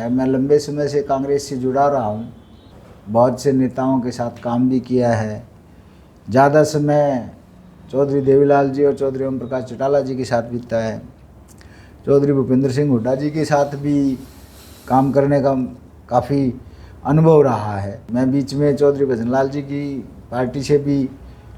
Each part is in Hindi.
मैं लंबे समय से कांग्रेस से जुड़ा रहा हूँ, बहुत से नेताओं के साथ काम भी किया है। ज़्यादा समय चौधरी देवीलाल जी और चौधरी ओम प्रकाश चौटाला जी के साथ बीता है। चौधरी भूपेंद्र सिंह हुड्डा जी के साथ भी काम करने का काफ़ी अनुभव रहा है। मैं बीच में चौधरी भजनलाल जी की पार्टी से भी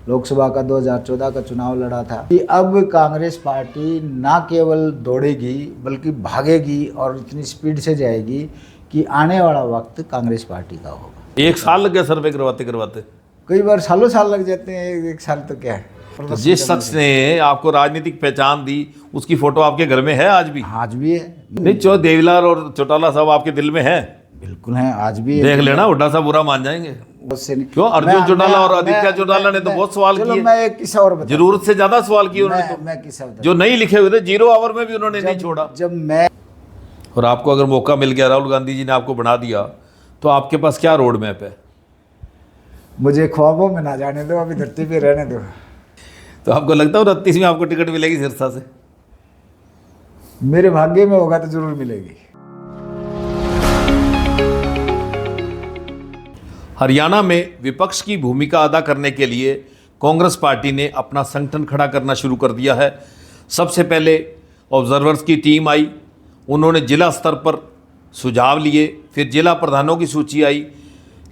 लोकसभा का 2014 का चुनाव लड़ा था कि अब कांग्रेस पार्टी ना केवल दौड़ेगी बल्कि भागेगी और इतनी स्पीड से जाएगी कि आने वाला वक्त कांग्रेस पार्टी का होगा। 1 साल लग गया सर्वे करवाते करवाते। कई बार सालों साल लग जाते हैं, एक साल तो क्या है। तो जिस शख्स ने आपको राजनीतिक पहचान दी उसकी फोटो आपके घर में है आज भी? आज भी है। नहीं, देवीलाल और चौटाला साहब आपके दिल में है? बिल्कुल है, आज भी है। देख लेना, हुड्डा साहब बुरा मान जाएंगे। क्यों? अर्जुन मैं- चौटाला और मैं- आदित्य चौटाला ने तो बहुत सवाल चलो किए। मैं एक किस्सा और बताता जरूरत से ज्यादा सवाल किए उन्होंने हूं। तो। मैं किस्सा बताता जो नहीं लिखे हुए थे 0 आवर में भी उन्होंने नहीं छोड़ा। जब मैं और आपको अगर मौका मिल गया, राहुल गांधी जी ने आपको बना दिया, तो आपके पास क्या रोड मैप है? मुझे ख्वाबों में ना जाने दो, अभी धरती पे रहने दो। तो आपको लगता है 29 में आपको टिकट मिलेगी सिरसा से? मेरे भाग्य में होगा तो जरूर मिलेगी। हरियाणा में विपक्ष की भूमिका अदा करने के लिए कांग्रेस पार्टी ने अपना संगठन खड़ा करना शुरू कर दिया है। सबसे पहले ऑब्जर्वर्स की टीम आई, उन्होंने जिला स्तर पर सुझाव लिए, फिर जिला प्रधानों की सूची आई,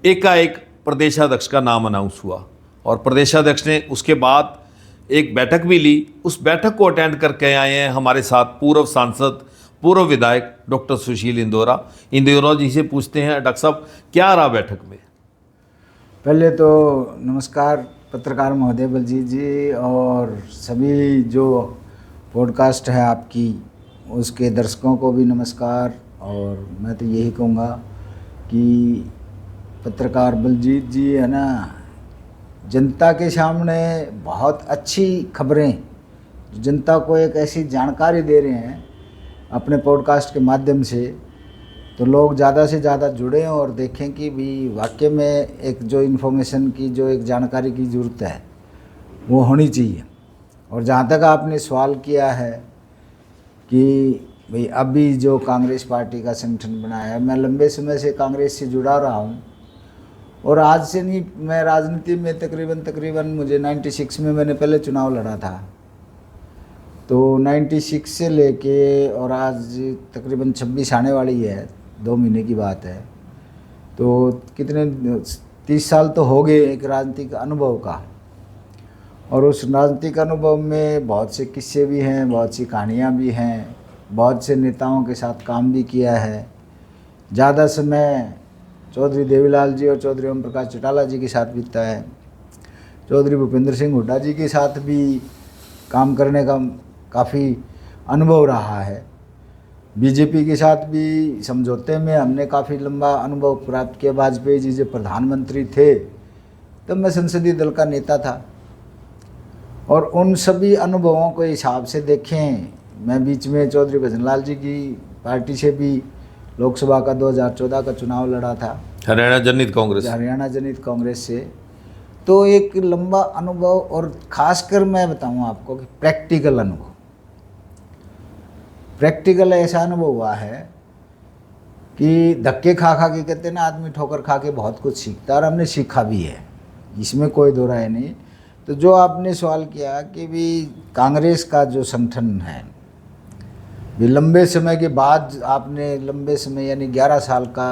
एकाएक प्रदेशाध्यक्ष का नाम अनाउंस हुआ और प्रदेशाध्यक्ष ने उसके बाद एक बैठक भी ली। उस बैठक को अटेंड करके आए हैं हमारे साथ पूर्व सांसद, पूर्व विधायक डॉक्टर सुशील इंदौरा जी से पूछते हैं, डॉक्टर साहब क्या रहा बैठक में? पहले तो नमस्कार पत्रकार महोदय बलजीत जी और सभी जो पॉडकास्ट है आपकी उसके दर्शकों को भी नमस्कार। और मैं तो यही कहूँगा कि पत्रकार बलजीत जी है ना, जनता के सामने बहुत अच्छी खबरें, जनता को एक ऐसी जानकारी दे रहे हैं अपने पॉडकास्ट के माध्यम से, तो लोग ज़्यादा से ज़्यादा जुड़ें और देखें कि भी वाकई में एक जो इन्फॉर्मेशन की, जो एक जानकारी की ज़रूरत है वो होनी चाहिए। और जहाँ तक आपने सवाल किया है कि भाई अभी जो कांग्रेस पार्टी का संगठन बनाया है, मैं लंबे समय से कांग्रेस से जुड़ा रहा हूँ और आज से नहीं, मैं राजनीति में तकरीबन मुझे 96 में मैंने पहले चुनाव लड़ा था, तो 96 से लेके और आज तकरीबन 26 आने वाली है, 2 महीने की बात है, तो कितने 30 साल तो हो गए एक राजनीतिक अनुभव का। और उस राजनीतिक अनुभव में बहुत से किस्से भी हैं, बहुत सी कहानियाँ भी हैं, बहुत से नेताओं के साथ काम भी किया है। ज़्यादा समय चौधरी देवीलाल जी और चौधरी ओम प्रकाश चौटाला जी के साथ बीता है। चौधरी भूपेंद्र सिंह हुड्डा जी के साथ भी काम करने का काफ़ी अनुभव रहा है। बीजेपी के साथ भी समझौते में हमने काफ़ी लंबा अनुभव प्राप्त किया। वाजपेयी जी जब प्रधानमंत्री थे तब मैं संसदीय दल का नेता था और उन सभी अनुभवों के हिसाब से देखें, मैं बीच में चौधरी भजनलाल जी की पार्टी से भी लोकसभा का 2014 का चुनाव लड़ा था, हरियाणा जनहित कांग्रेस से। तो एक लंबा अनुभव और ख़ासकर मैं बताऊं आपको कि प्रैक्टिकल ऐसा अनुभव हुआ है कि धक्के खा खा के, कहते हैं ना आदमी ठोकर खा के बहुत कुछ सीखता है, और हमने सीखा भी है, इसमें कोई दो राय नहीं। तो जो आपने सवाल किया कि भी कांग्रेस का जो संगठन है, भी लंबे समय के बाद आपने लंबे समय यानी 11 साल का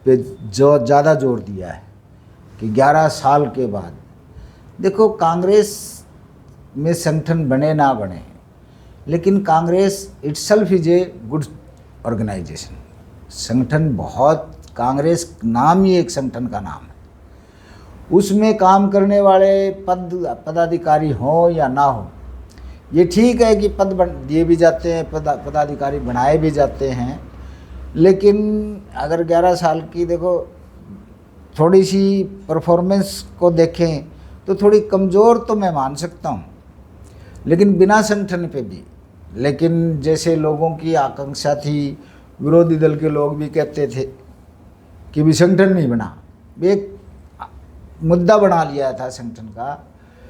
पे जो ज़्यादा जोर दिया है कि 11 साल के बाद देखो, कांग्रेस में संगठन बने ना बने, लेकिन Congress itself is a good organisation. संगठन बहुत, कांग्रेस नाम ही एक संगठन का नाम है। उसमें काम करने वाले पदाधिकारी हों या ना हो, ये ठीक है कि पद दिए भी जाते हैं, पदाधिकारी बनाए भी जाते हैं, लेकिन अगर 11 साल की देखो थोड़ी सी परफॉर्मेंस को देखें तो थोड़ी कमज़ोर तो मैं मान सकता हूँ, लेकिन बिना संगठन पे भी। लेकिन जैसे लोगों की आकांक्षा थी, विरोधी दल के लोग भी कहते थे कि भी संगठन नहीं बना, एक मुद्दा बना लिया था संगठन का।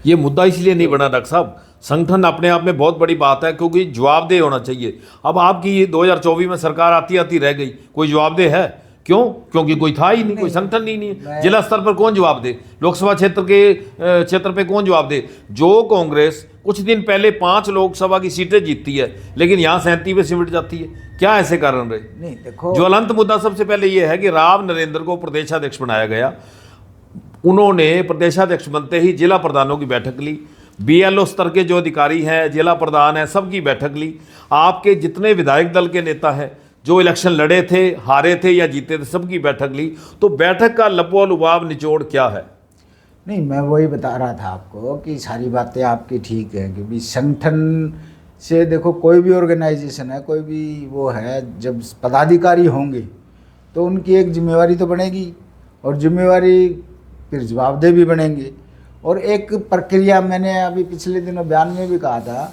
ये मुद्दा इसलिए नहीं बना डॉक्टर साहब, संगठन अपने आप में बहुत बड़ी बात है, क्योंकि जवाबदेह होना चाहिए। अब आपकी ये 2024 में सरकार आती आती रह गई, कोई जवाबदेह है? क्यों? क्योंकि कोई था ही नहीं, कोई संगठन ही नहीं है। जिला स्तर पर कौन जवाब दे? लोकसभा क्षेत्र पे कौन जवाब दे? जो कांग्रेस कुछ दिन पहले 5 लोकसभा की सीटें जीतती है, लेकिन यहाँ 37 पे सिमट जाती है, क्या ऐसे कारण रहे? नहीं देखो, ज्वलंत मुद्दा सबसे पहले ये है कि राव नरेंद्र को प्रदेशाध्यक्ष बनाया गया। उन्होंने प्रदेशाध्यक्ष बनते ही जिला प्रधानों की बैठक ली, बीएलओ स्तर के जो अधिकारी हैं, जिला प्रधान हैं, सबकी बैठक ली। आपके जितने विधायक दल के नेता हैं जो इलेक्शन लड़े थे, हारे थे या जीते थे, सबकी बैठक ली। तो बैठक का लबो लुबाब निचोड़ क्या है? नहीं, मैं वही बता रहा था आपको कि सारी बातें आपकी ठीक है, क्योंकि संगठन से देखो, कोई भी ऑर्गेनाइजेशन है, कोई भी वो है, जब पदाधिकारी होंगे तो उनकी एक जिम्मेवारी तो बनेगी, और जिम्मेवारी फिर जवाबदेह भी बनेंगे। और एक प्रक्रिया, मैंने अभी पिछले दिनों बयान में भी कहा था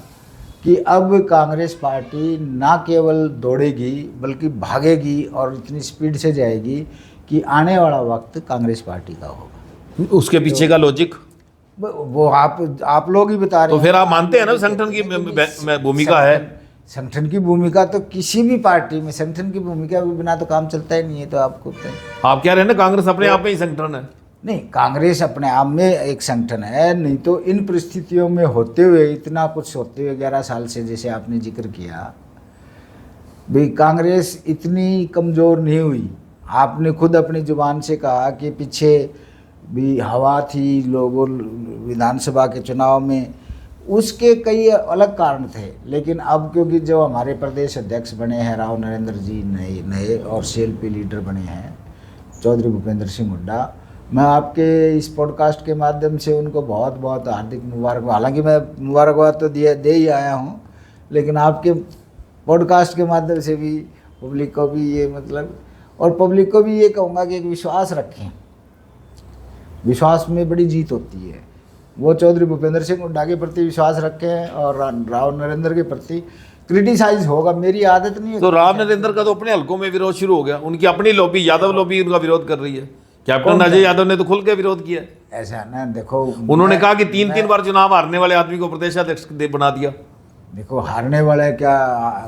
कि अब कांग्रेस पार्टी ना केवल दौड़ेगी बल्कि भागेगी, और इतनी स्पीड से जाएगी कि आने वाला वक्त कांग्रेस पार्टी का होगा। उसके पीछे का लॉजिक वो आप लोग ही बता रहे तो हैं। फिर आप मानते हैं ना संगठन की भूमिका है? संगठन की भूमिका तो किसी भी पार्टी में, संगठन की भूमिका के बिना तो काम चलता ही नहीं है। तो आपको आप कह रहे हैं ना कांग्रेस अपने आप में ही संगठन है? नहीं, कांग्रेस अपने आप में एक संगठन है, नहीं तो इन परिस्थितियों में होते हुए, इतना कुछ होते हुए 11 साल से, जैसे आपने जिक्र किया भाई, कांग्रेस इतनी कमज़ोर नहीं हुई। आपने खुद अपनी जुबान से कहा कि पीछे भी हवा थी लोगों विधानसभा के चुनाव में, उसके कई अलग कारण थे। लेकिन अब क्योंकि जो हमारे प्रदेश अध्यक्ष बने हैं राव नरेंद्र जी नए और सीएलपी लीडर बने हैं चौधरी भूपेंद्र सिंह हुड्डा, मैं आपके इस पॉडकास्ट के माध्यम से उनको बहुत बहुत हार्दिक मुबारकबाद, हालांकि मैं मुबारकबाद तो दे ही आया हूँ, लेकिन आपके पॉडकास्ट के माध्यम से भी पब्लिक को भी ये मतलब, और पब्लिक को भी ये कहूँगा कि एक विश्वास रखें। विश्वास में बड़ी जीत होती है। वो चौधरी भूपेंद्र सिंह हुड्डा के प्रति विश्वास रखें, और राव नरेंद्र के प्रति क्रिटिसाइज होगा, मेरी आदत नहीं है। तो राव नरेंद्र का तो अपने हलकों में विरोध शुरू हो गया, उनकी अपनी लॉबी, यादव लॉबी उनका विरोध कर रही है। कैप्टन अजय यादव ने तो खुल के विरोध किया। ऐसा ना देखो, उन्होंने कहा कि 3 बार चुनाव हारने वाले आदमी को प्रदेशाध्यक्ष बना दिया। देखो, हारने वाले क्या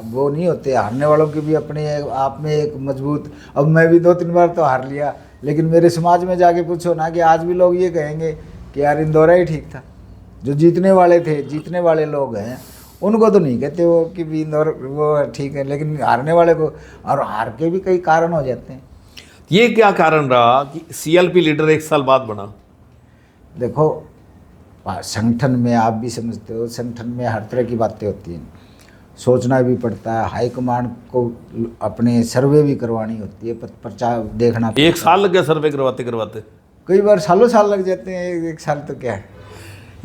वो नहीं होते, हारने वालों की भी अपने आप में एक मजबूत, अब मैं भी 2-3 बार तो हार लिया, लेकिन मेरे समाज में जाके पूछो ना कि आज भी लोग ये कहेंगे कि यार इंदौरा ही ठीक था। जो जीतने वाले थे, जीतने वाले लोग हैं, उनको तो नहीं कहते वो कि भी इंदौर वो ठीक है, लेकिन हारने वाले को, और हार के भी कई कारण हो जाते हैं। ये क्या कारण रहा कि सीएलपी लीडर 1 साल बाद बना? देखो, संगठन में आप भी समझते हो, संगठन में हर तरह की बातें होती हैं, सोचना भी पड़ता है, हाईकमांड को अपने सर्वे भी करवानी होती है, प्रचार देखना पड़ता है। 1 साल लग गया सर्वे करवाते करवाते? कई बार सालों साल लग जाते हैं, 1 साल तो क्या है।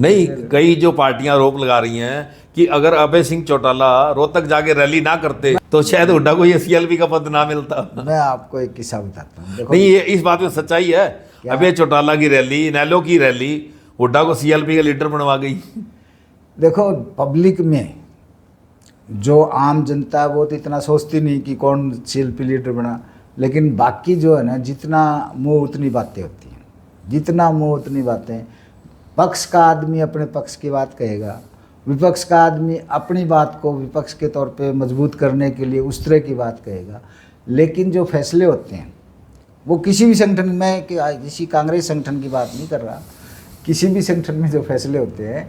नहीं, कई जो पार्टियां आरोप लगा रही हैं कि अगर अभय सिंह चौटाला रोहतक जाके रैली ना करते तो शायद हुड्डा को ये सीएलपी का पद ना मिलता। मैं आपको एक किस्सा बताता हूँ। देखो, नहीं, ये इस बात में सच्चाई है। अभय चौटाला की रैली, नैलो की रैली हुड्डा को सीएलपी का लीडर बनवा गई। देखो, पब्लिक में जो आम जनता है वो तो इतना सोचती नहीं कि कौन सीएलपी लीडर बना, लेकिन बाकी जो है ना, जितना मुंह उतनी बातें होती हैं, जितना मुंह उतनी बातें। पक्ष का आदमी अपने पक्ष की बात कहेगा, विपक्ष का आदमी अपनी बात को विपक्ष के तौर पे मजबूत करने के लिए उस तरह की बात कहेगा। लेकिन जो फैसले होते हैं वो किसी भी संगठन में, किसी कांग्रेस संगठन की बात नहीं कर रहा, किसी भी संगठन में जो फैसले होते हैं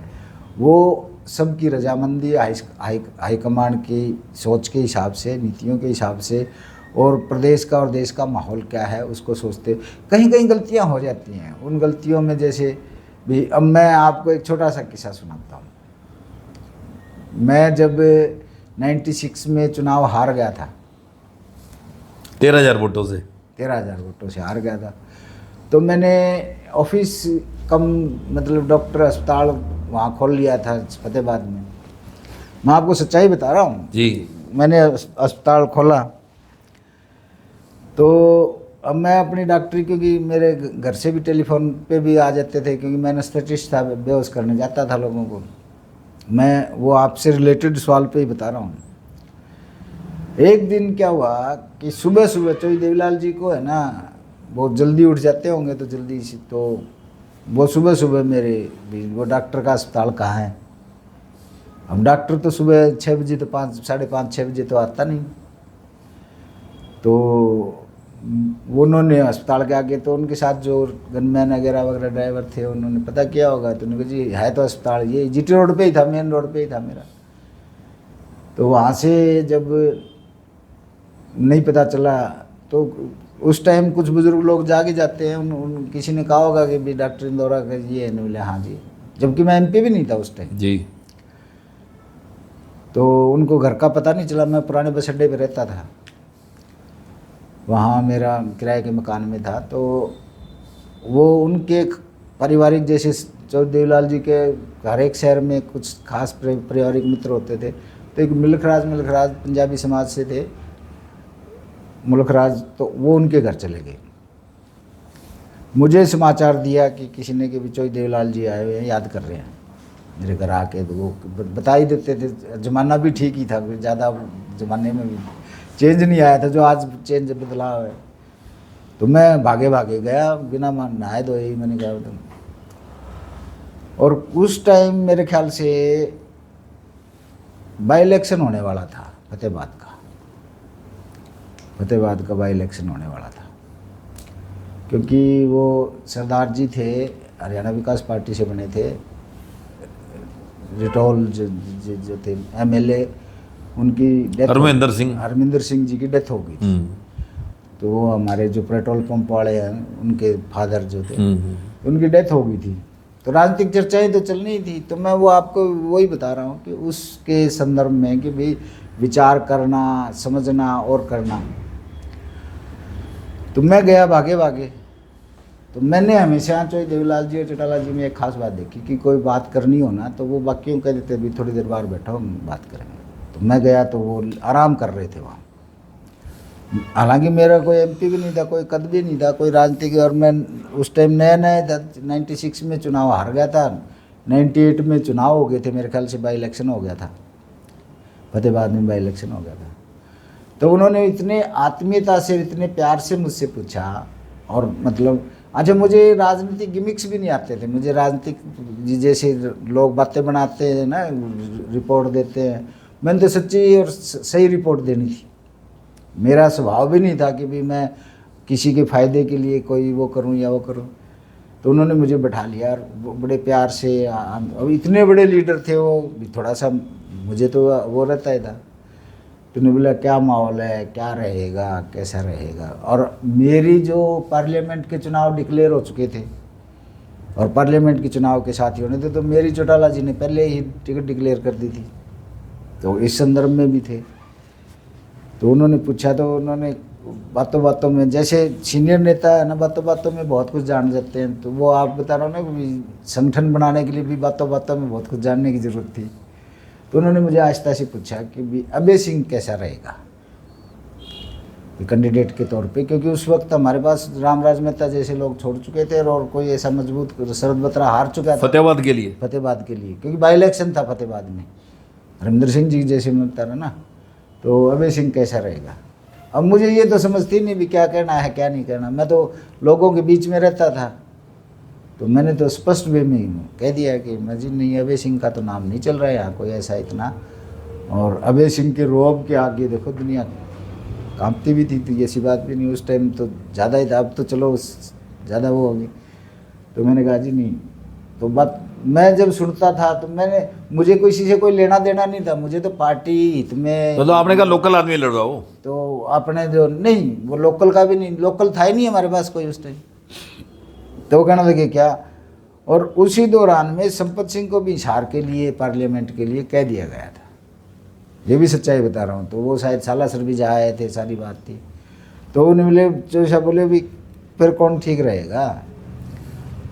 वो सबकी रजामंदी, हाईकमांड की सोच के हिसाब से, नीतियों के हिसाब से, और प्रदेश का और देश का माहौल क्या है उसको सोचते। कहीं कहीं गलतियां हो जाती हैं, उन गलतियों में जैसे भी, अब मैं आपको एक छोटा सा किस्सा सुनाता हूँ। मैं जब 96 में चुनाव हार गया था, 13,000 वोटों से, 13,000 वोटों से हार गया था, तो मैंने ऑफिस कम मतलब डॉक्टर अस्पताल वहाँ खोल लिया था फतेहाबाद में। मैं आपको सच्चाई बता रहा हूँ जी। मैंने अस्पताल खोला तो अब मैं अपनी डॉक्टरी, क्योंकि मेरे घर से भी टेलीफोन पे भी आ जाते थे, क्योंकि मैं एनेस्थेटिस्ट था, बेहोश करने जाता था लोगों को। मैं वो आपसे रिलेटेड सवाल पे ही बता रहा हूँ। एक दिन क्या हुआ कि सुबह सुबह चौधरी देवीलाल जी को है ना, बहुत जल्दी उठ जाते होंगे तो जल्दी से, तो वो सुबह सुबह मेरे वो डॉक्टर का अस्पताल कहाँ है अब डॉक्टर तो सुबह 6 बजे तो 5, 5:30, 6 बजे तो आता नहीं। तो वो उन्होंने अस्पताल के आगे, तो उनके साथ जो गनमैन वगैरह वगैरह ड्राइवर थे, उन्होंने पता किया होगा, तो उन्होंने कहा जी है तो अस्पताल ये जीटी रोड पे ही था, मेन रोड पे ही था मेरा। तो वहाँ से जब नहीं पता चला तो उस टाइम कुछ बुजुर्ग लोग जागे जाते हैं, किसी ने कहा होगा कि भी डॉक्टर इंदौरा का ये है, बोले हाँ जी, जबकि मैं एमपी भी नहीं था उस टाइम जी। तो उनको घर का पता नहीं चला। मैं पुराने बस अड्डे पर रहता था, वहाँ मेरा किराए के मकान में था। तो वो उनके पारिवारिक, जैसे चौधरी देवीलाल जी के हर एक शहर में कुछ खास पारिवारिक मित्र होते थे। तो एक मुल्खराज पंजाबी समाज से थे मुल्खराज, तो वो उनके घर चले गए। मुझे समाचार दिया कि किसी ने कि चौधरी देवीलाल जी आए हुए हैं, याद कर रहे हैं मेरे घर आके। तो वो बता ही देते थे, ज़माना भी ठीक ही था, ज़्यादा ज़माने में भी चेंज नहीं आया था जो आज चेंज बदलाव है। तो मैं भागे भागे गया बिना नहाए धोए ही, मैंने कहा तुम। और उस टाइम मेरे ख्याल से बाई इलेक्शन होने वाला था, फतेहाबाद का बाई इलेक्शन होने वाला था, क्योंकि वो सरदार जी थे, हरियाणा विकास पार्टी से बने थे, रिटोल जो थे एमएलए, उनकी डेथ, हरमिंदर सिंह जी की डेथ हो गई थी। तो वो हमारे जो पेट्रोल पंप वाले हैं, उनके फादर जो थे, उनकी डेथ हो गई थी। तो राजनीतिक चर्चाएं तो चलनी ही थी। तो मैं वो आपको वही बता रहा हूँ कि उसके संदर्भ में कि भाई विचार करना, समझना और करना। तो मैं गया भागे भागे। तो मैंने हमेशा चौधरी देवीलाल जी और चौटाला जी में एक खास बात देखी कि कोई बात करनी हो ना, तो वो बाकियों कह देते भी थोड़ी देर बाहर बैठो, हम बात करेंगे। तो मैं गया तो वो आराम कर रहे थे वहाँ। हालांकि मेरा कोई एमपी भी नहीं था, कोई कद भी नहीं था, कोई राजनीतिक। और मैं उस टाइम नया था, 96 में चुनाव हार गया था, 98 में चुनाव हो गए थे मेरे ख्याल से, बाई इलेक्शन हो गया था, फतेहाबाद में बाई इलेक्शन हो गया था। तो उन्होंने इतने आत्मीयता से, इतने प्यार से मुझसे पूछा। और मतलब अच्छा, मुझे राजनीतिक गिमिक्स भी नहीं आते थे। मुझे राजनीतिक जैसे लोग बातें बनाते हैं ना, रिपोर्ट देते हैं, मैंने तो सच्ची और सही रिपोर्ट देनी थी। मेरा स्वभाव भी नहीं था कि भी मैं किसी के फ़ायदे के लिए कोई वो करूं या वो करूं। तो उन्होंने मुझे बैठा लिया और बड़े प्यार से। अब इतने बड़े लीडर थे वो, थोड़ा सा मुझे तो वो रहता ही था। तो उन्होंने बोला क्या माहौल है, क्या रहेगा, कैसा रहेगा। और मेरी जो पार्लियामेंट के चुनाव डिक्लेयर हो चुके थे और पार्लियामेंट के चुनाव के साथ ही होने थे, तो मेरी चौटाला जी ने पहले ही टिकट डिक्लेयर कर दी थी, तो इस संदर्भ में भी थे। तो उन्होंने पूछा, तो उन्होंने बातों बातों में, जैसे सीनियर नेता है ना, बातों बातों में बहुत कुछ जान जाते हैं। तो वो आप बता रहा हूँ ना, संगठन बनाने के लिए भी बातों बातों में बहुत कुछ जानने की ज़रूरत थी। तो उन्होंने मुझे आहिस्ता से पूछा कि भी अभय सिंह कैसा रहेगा कैंडिडेट के तौर पे, क्योंकि उस वक्त हमारे पास रामराज मेहता जैसे लोग छोड़ चुके थे और कोई ऐसा मजबूत, शरद बत्रा हार चुका था फतेहाबाद के लिए, क्योंकि बाई इलेक्शन था फतेहाबाद में, हरमिंदर सिंह जी जैसे मैं बता रहा ना। तो अभय सिंह कैसा रहेगा। अब मुझे ये तो समझती नहीं भी क्या कहना है क्या नहीं कहना। मैं तो लोगों के बीच में रहता था, तो मैंने तो स्पष्ट वे में कह दिया कि मैं जी नहीं, अभय सिंह का तो नाम नहीं चल रहा है यहाँ कोई ऐसा इतना। और अभय सिंह के रोब के आगे देखो दुनिया कांपती भी थी, तो ये ऐसी बात भी नहीं। उस टाइम तो ज़्यादा ही था, अब तो चलो ज़्यादा वो होगी। तो मैंने कहा जी नहीं। तो बात मैं जब सुनता था तो मुझे किसी से कोई लेना देना नहीं था, मुझे तो पार्टी हित में। तो आपने कहा लोकल आदमी लड़ रहा हो, तो आपने जो नहीं, वो लोकल का भी नहीं, लोकल था ही नहीं हमारे पास कोई उस टाइम। तो वो कहने लगे क्या। और उसी दौरान में संपत सिंह को भी हिसार के लिए, पार्लियामेंट के लिए कह दिया गया था, ये भी सच्चाई बता रहा हूँ। तो वो शायद सालासर भी जा आए थे, सारी बात थी। तो उन्हें बोले भी फिर कौन ठीक रहेगा।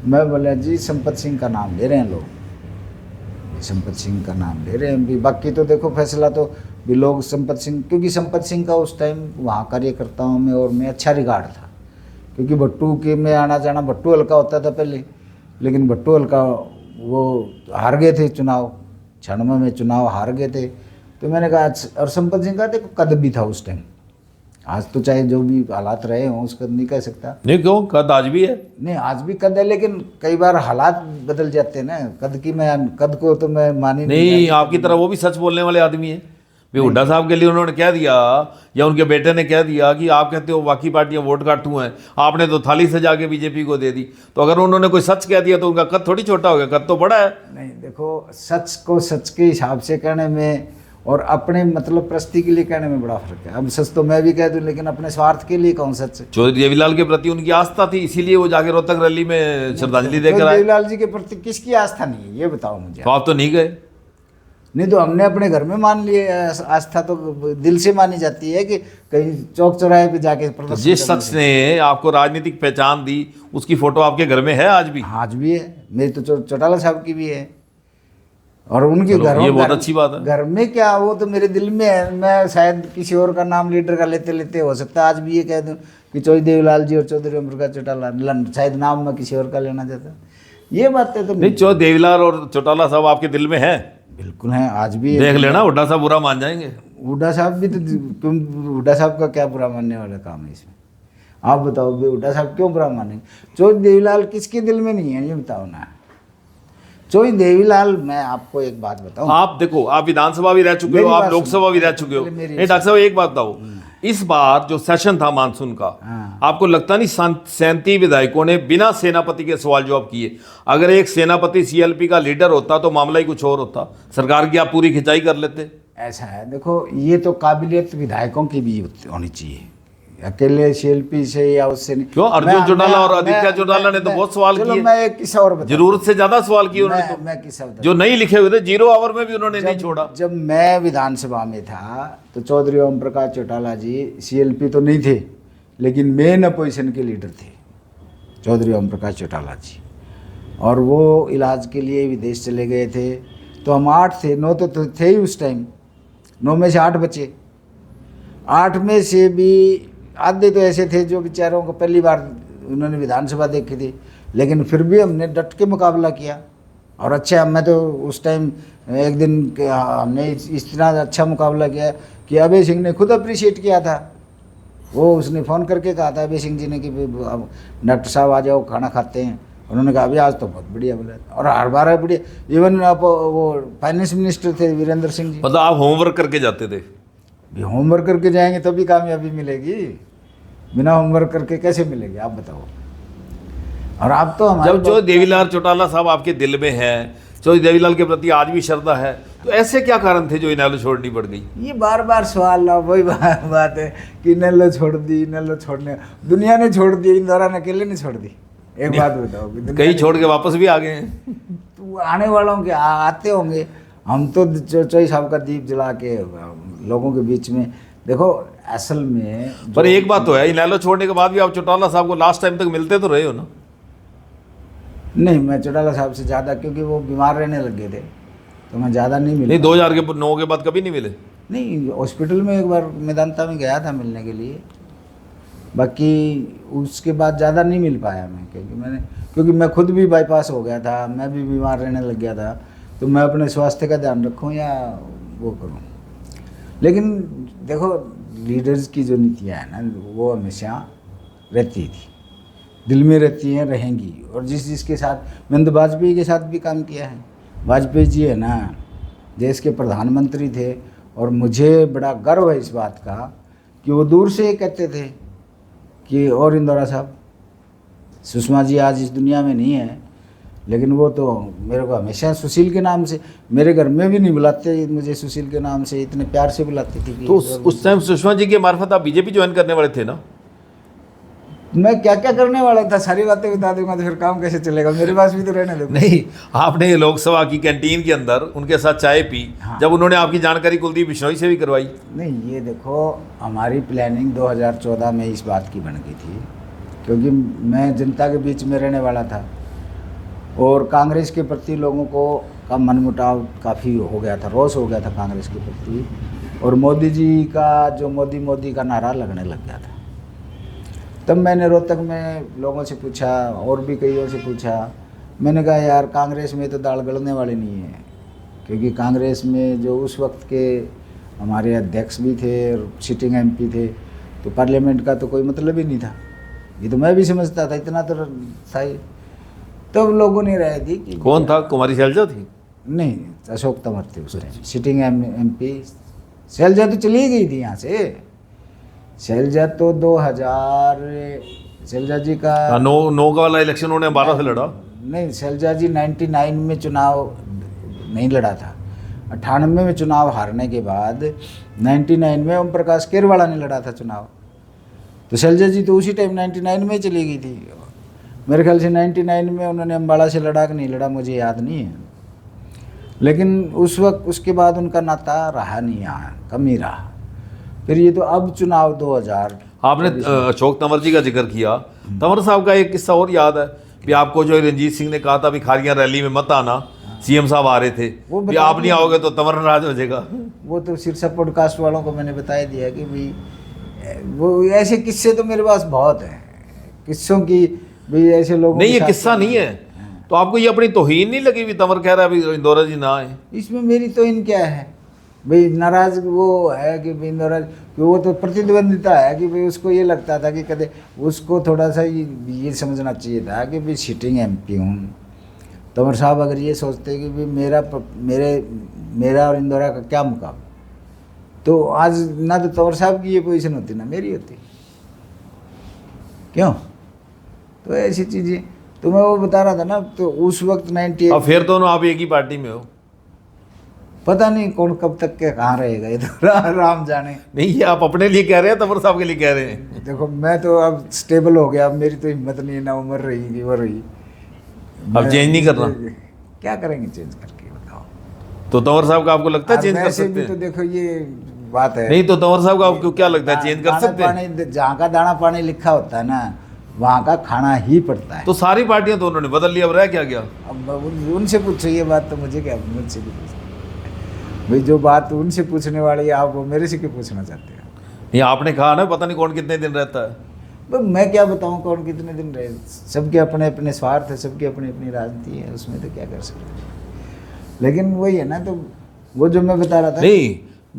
मैं बोला जी संपत सिंह का नाम ले रहे हैं लोग, संपत सिंह का नाम ले रहे हैं भी। बाकी तो देखो फैसला तो भी लोग संपत सिंह, क्योंकि संपत सिंह का उस टाइम वहाँ कार्यकर्ताओं में और में अच्छा रिगार्ड था, क्योंकि भट्टू के में आना जाना, भट्टू हल्का होता था पहले, लेकिन भट्टू हल्का वो हार गए थे चुनाव, 96 में चुनाव हार गए थे। तो मैंने कहा, और संपत सिंह का देखो कद भी था उस टाइम, आज तो चाहे जो भी हालात रहे हों उसका नहीं कह सकता। नहीं क्यों, कद आज भी है। नहीं आज भी कद है, लेकिन कई बार हालात बदल जाते हैं ना। कद को तो मैं मान ही नहीं, आपकी तरह वो भी सच बोलने वाले आदमी है। भाई हुड्डा साहब के लिए उन्होंने कह दिया, या उनके बेटे ने कह दिया कि आप कहते हो बाकी पार्टियां वोट काटू हैं, आपने तो थाली सजा के बीजेपी को दे दी। तो अगर उन्होंने कोई सच कह दिया तो उनका कद थोड़ी छोटा हो गया, कद तो बड़ा है। नहीं देखो, सच को सच के हिसाब से कहने में और अपने मतलब प्रस्ती के लिए कहने में बड़ा फर्क है। अब सच तो मैं भी कह दूं, लेकिन अपने स्वार्थ के लिए कौन सच है। चौधरी देवीलाल के प्रति उनकी आस्था थी, इसीलिए वो जाके रोहतक रैली में श्रद्धांजलि देकर आए। देवीलाल जी के प्रति किसकी आस्था नहीं है ये बताओ मुझे। तो आप तो नहीं गए। नहीं तो हमने अपने घर में मान लिए। आस्था तो दिल से मानी जाती है कि कहीं चौक चौराहे पे जाके प्रदर्शन जिस शख्स ने आपको राजनीतिक पहचान दी उसकी फोटो आपके घर में है आज भी। आज भी है, मेरी तो चौटाला साहब की भी है। और उनके घर, ये बहुत अच्छी बात है। घर में क्या, वो तो मेरे दिल में है। मैं शायद किसी और का नाम लीडर का लेते लेते हो सकता है आज भी ये कह दूं कि चौधरी देवीलाल जी और चौधरी ओम प्रकाश चौटाला, शायद नाम मैं किसी और का लेना चाहता। ये बातें तो नहीं, चौधरी देवीलाल और चौटाला साहब आपके दिल में है। बिल्कुल है, आज भी देख लेना, हुड्डा साहब बुरा मान जाएंगे। हुड्डा साहब भी तो क्यों, हुड्डा साहब का क्या बुरा मानने वाला काम है इसमें? आप बताओ भाई, हुड्डा साहब क्यों बुरा मानेंगे? चौधरी देवीलाल किसके दिल में नहीं है ये बताओ ना। चौधरी देवीलाल, मैं आपको एक बात बताऊं, आप देखो, आप विधानसभा भी रह चुके हो, आप लोकसभा भी रह चुके हो। नहीं डॉक्टर साहब एक बात बताओ, इस बार जो सेशन था मानसून का, आपको लगता नहीं 37 विधायकों ने बिना सेनापति के सवाल जवाब किए? अगर एक सेनापति सीएलपी का लीडर होता तो मामला ही कुछ और होता, सरकार की आप पूरी खिंचाई कर लेते। ऐसा है, देखो ये तो काबिलियत विधायकों की भी होनी चाहिए, अकेले सीएलपी से या उससे नहीं। क्यों, अर्जुन चौटाला और आदित्य चौटाला ने तो बहुत सवाल किए। मैं एक किस्सा और बताऊं, जरूरत से ज्यादा सवाल किए उन्होंने तो। मैं किस्सा बताऊं, जो नहीं लिखे हुए थे 0 आवर में भी उन्होंने नहीं छोड़ा। जब मैं विधानसभा में था तो चौधरी ओम प्रकाश चौटाला जी सीएलपी तो नहीं थे, लेकिन मेन अपोजिशन के लीडर थे चौधरी ओम प्रकाश चौटाला जी। और वो इलाज के लिए विदेश चले गए थे। तो हम 8 थे, 9 तो थे ही उस टाइम, 9 में से 8 बचे। 8 में से भी आधे तो ऐसे थे जो बेचारों को पहली बार उन्होंने विधानसभा देखी थी, लेकिन फिर भी हमने डट के मुकाबला किया। और अच्छा, मैं तो उस टाइम एक दिन हमने इस तरह अच्छा मुकाबला किया कि अभय सिंह ने खुद अप्रिशिएट किया था। वो उसने फ़ोन करके कहा था अभय सिंह जी ने कि डॉक्टर साहब आ जाओ खाना खाते हैं। उन्होंने कहा अभी आज तो बहुत बढ़िया बोला, और हर बार बढ़िया। इवन आप वो फाइनेंस मिनिस्टर थे वीरेंद्र सिंह जी, मतलब आप होमवर्क करके जाते थे। होमवर्क करके जाएंगे तभी कामयाबी मिलेगी, बिना होमवर्क करके कैसे मिलेगी आप बताओ। और आप तो जब चौधरी देवीलाल चौटाला साहब आपके दिल में है, चौधरी देवीलाल के प्रति आज भी श्रद्धा है, तो ऐसे क्या कारण थे जो इनेलो छोड़नी पड़ गई? ये बार बार सवाल ना, वही बात है कि इनेलो छोड़ दी, इनेलो छोड़ने दुनिया ने छोड़ दी, इंदिरा ने अकेले नहीं छोड़ दी। एक बात बताओ, कई छोड़ के वापस भी आ गए हैं। तो आने वालों के आते होंगे। हम तो चौधरी साहब का दीप जला के लोगों के बीच में, देखो असल में पर एक बात तो है, इनेलो छोड़ने के बाद भी आप चौटाला साहब को लास्ट टाइम तक मिलते तो रहे हो ना? नहीं, मैं चौटाला साहब से ज़्यादा, क्योंकि वो बीमार रहने लग गए थे तो मैं ज़्यादा नहीं मिला। नहीं 2009 के बाद कभी नहीं मिले? नहीं, हॉस्पिटल में एक बार मेदांता में गया था मिलने के लिए, बाकी उसके बाद ज़्यादा नहीं मिल पाया मैं, क्योंकि मैं खुद भी बाईपास हो गया था, मैं भी बीमार रहने लग गया था। तो मैं अपने स्वास्थ्य का ध्यान रखूं या वो करूं। लेकिन देखो, लीडर्स की जो नीतियाँ हैं ना, वो हमेशा रहती थी, दिल में रहती हैं, रहेंगी। और जिसके साथ मैंने तो वाजपेयी के साथ भी काम किया है। वाजपेयी जी है ना, देश के प्रधानमंत्री थे, और मुझे बड़ा गर्व है इस बात का कि वो दूर से कहते थे कि और इंदिरा साहब, सुषमा जी आज इस दुनिया में नहीं है, लेकिन वो तो मेरे को हमेशा सुशील के नाम से, मेरे घर में भी नहीं बुलाते मुझे सुशील के नाम से, इतने प्यार से बुलाती थी। तो उस टाइम सुषमा जी के मार्फत आप बीजेपी ज्वाइन करने वाले थे ना? मैं क्या क्या करने वाला था, सारी बातें बता दूंगा तो फिर काम कैसे चलेगा, मेरे पास भी तो रहने दो। नहीं, आपने लोकसभा की कैंटीन के अंदर उनके साथ चाय पी, हाँ। जब उन्होंने आपकी जानकारी कुलदीप बिश्नोई से भी करवाई। नहीं, ये देखो हमारी प्लानिंग 2014 में इस बात की बन गई थी, क्योंकि मैं जनता के बीच में रहने वाला था और कांग्रेस के प्रति लोगों को का मनमुटाव काफ़ी हो गया था, रोष हो गया था कांग्रेस के प्रति, और मोदी जी का जो मोदी का नारा लगने लग गया था। तब मैंने रोहतक में लोगों से पूछा और भी कईयों से पूछा, मैंने कहा यार कांग्रेस में तो दाल गलने वाली नहीं है, क्योंकि कांग्रेस में जो उस वक्त के हमारे अध्यक्ष भी थे और सिटिंग एमपी थे, तो पार्लियामेंट का तो कोई मतलब ही नहीं था। ये तो मैं भी समझता था, इतना तो था ही। तब लोगों ने राय दी कि कौन था? कुमारी शैलजा थी? नहीं, अशोक तंवर थे उस टाइम सिटिंग MP। शैलजा तो चली गई थी यहाँ से। शैलजा तो 2000, शैलजा जी का हाँ, नो का वाला इलेक्शन उन्होंने 12 से लड़ा। नहीं, शैलजा जी 99 में चुनाव नहीं लड़ा था। 98 में चुनाव हारने के बाद 99 में ओम प्रकाश केरवाला ने लड़ा था चुनाव। तो शैलजा जी तो उसी टाइम 99 में चली गई थी। मेरे ख्याल से 99 में उन्होंने अम्बाड़ा से लड़ा कि नहीं लड़ा मुझे याद नहीं है, लेकिन उस वक्त उसके बाद उनका नाता रहा नहीं, यहाँ कम ही रहा। फिर ये तो अब चुनाव 2000। आपने अशोक तंवर जी का जिक्र किया, तंवर साहब का एक किस्सा और याद है कि आपको जो रंजीत सिंह ने कहा था भी खारियां रैली में मत आना, सीएम साहब आ रहे थे, वो भी आप नहीं आओगे तो तंवर नाराज हो जाएगा। वो तो सिरसा पॉडकास्ट वालों को मैंने बता दिया कि भाई वो ऐसे किस्से तो मेरे पास बहुत हैं, किस्सों की भाई ऐसे लोग। नहीं, ये किस्सा नहीं है तो आपको ये अपनी तौहीन नहीं लगी भी तंवर कह रहा है भी इंदौरा जी ना आए? इसमें मेरी तौहीन क्या है भाई? नाराज वो है कि भाई इंदौरा, वो तो प्रतिद्वंदिता है कि भाई उसको ये लगता था कि कदे उसको थोड़ा सा ये समझना चाहिए था कि भाई सिटिंग MP हूँ। तंवर साहब अगर ये सोचते कि भाई मेरा और इंदौरा का क्या मुकाबला, तो आज ना तो तंवर साहब की ये पोजीशन होती ना मेरी होती। क्यों? तो ऐसी चीज़ें तो मैं वो बता रहा था ना। तो उस वक्त 98, अब फिर दोनों आप एक ही पार्टी में हो? पता नहीं कौन कब तक के कहाँ रहेगा, ये तो राम जाने। नहीं, ये आप अपने लिए कह रहे हैं तंवर साहब के लिए कह रहे हैं? देखो मैं तो अब स्टेबल हो गया, अब मेरी तो हिम्मत नहीं है, ना उम्र रही वो रही। अब चेंज नहीं करना? क्या करेंगे चेंज करके बताओ? तो तंवर साहब का आपको लगता है चेंज कर वैसे सकते भी हैं? तो देखो ये बात है। नहीं, तो तंवर साहब का आपको क्या लगता है चेंज कर सकते हैं? पानी जहाँ का दाना पानी लिखा होता है ना, वहाँ का खाना ही पड़ता है। तो सारी पार्टियां तो उन्होंने बदल लिया, अब रह क्या गया? अब उनसे पूछो ये बात, तो मुझे क्या, मुझसे भी पूछो भाई। जो बात उनसे पूछने वाली है, आप वो मेरे से क्यों पूछना चाहते हैं? नहीं, आपने कहा ना पता नहीं कौन कितने दिन रहता है। तो मैं क्या बताऊं कौन कितने दिन रहे? सबके अपने अपने स्वार्थ है, सबकी अपनी अपनी राजनीति है, उसमें तो क्या कर सकते हैं। लेकिन वही है ना, तो वो जो मैं बता रहा था। नहीं,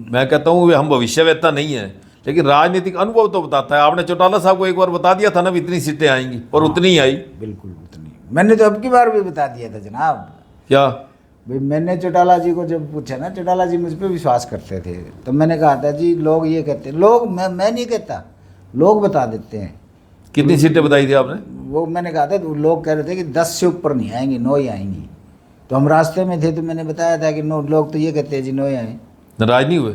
मैं कहता हूँ हम भविष्यवेत्ता नहीं है, लेकिन राजनीतिक अनुभव तो बताता है। आपने चौटाला साहब को एक बार बता दिया था ना भी इतनी सीटें आएंगी, और उतनी ही आई। बिल्कुल उतनी। मैंने तो अब की बार भी बता दिया था जनाब। क्या? भाई मैंने चौटाला जी को जब पूछा ना, चौटाला जी मुझ पर विश्वास करते थे, तो मैंने कहा था जी लोग ये कहते हैं, लोग मैं नहीं कहता, लोग बता देते हैं। कितनी सीटें बताई थी आपने? वो मैंने कहा था, तो लोग कह रहे थे कि 10 से ऊपर नहीं आएंगी, 9 ही आएंगी। तो हम रास्ते में थे तो मैंने बताया था कि 9, लोग तो ये कहते हैं जी 9 ही आए। नाराज नहीं हुए?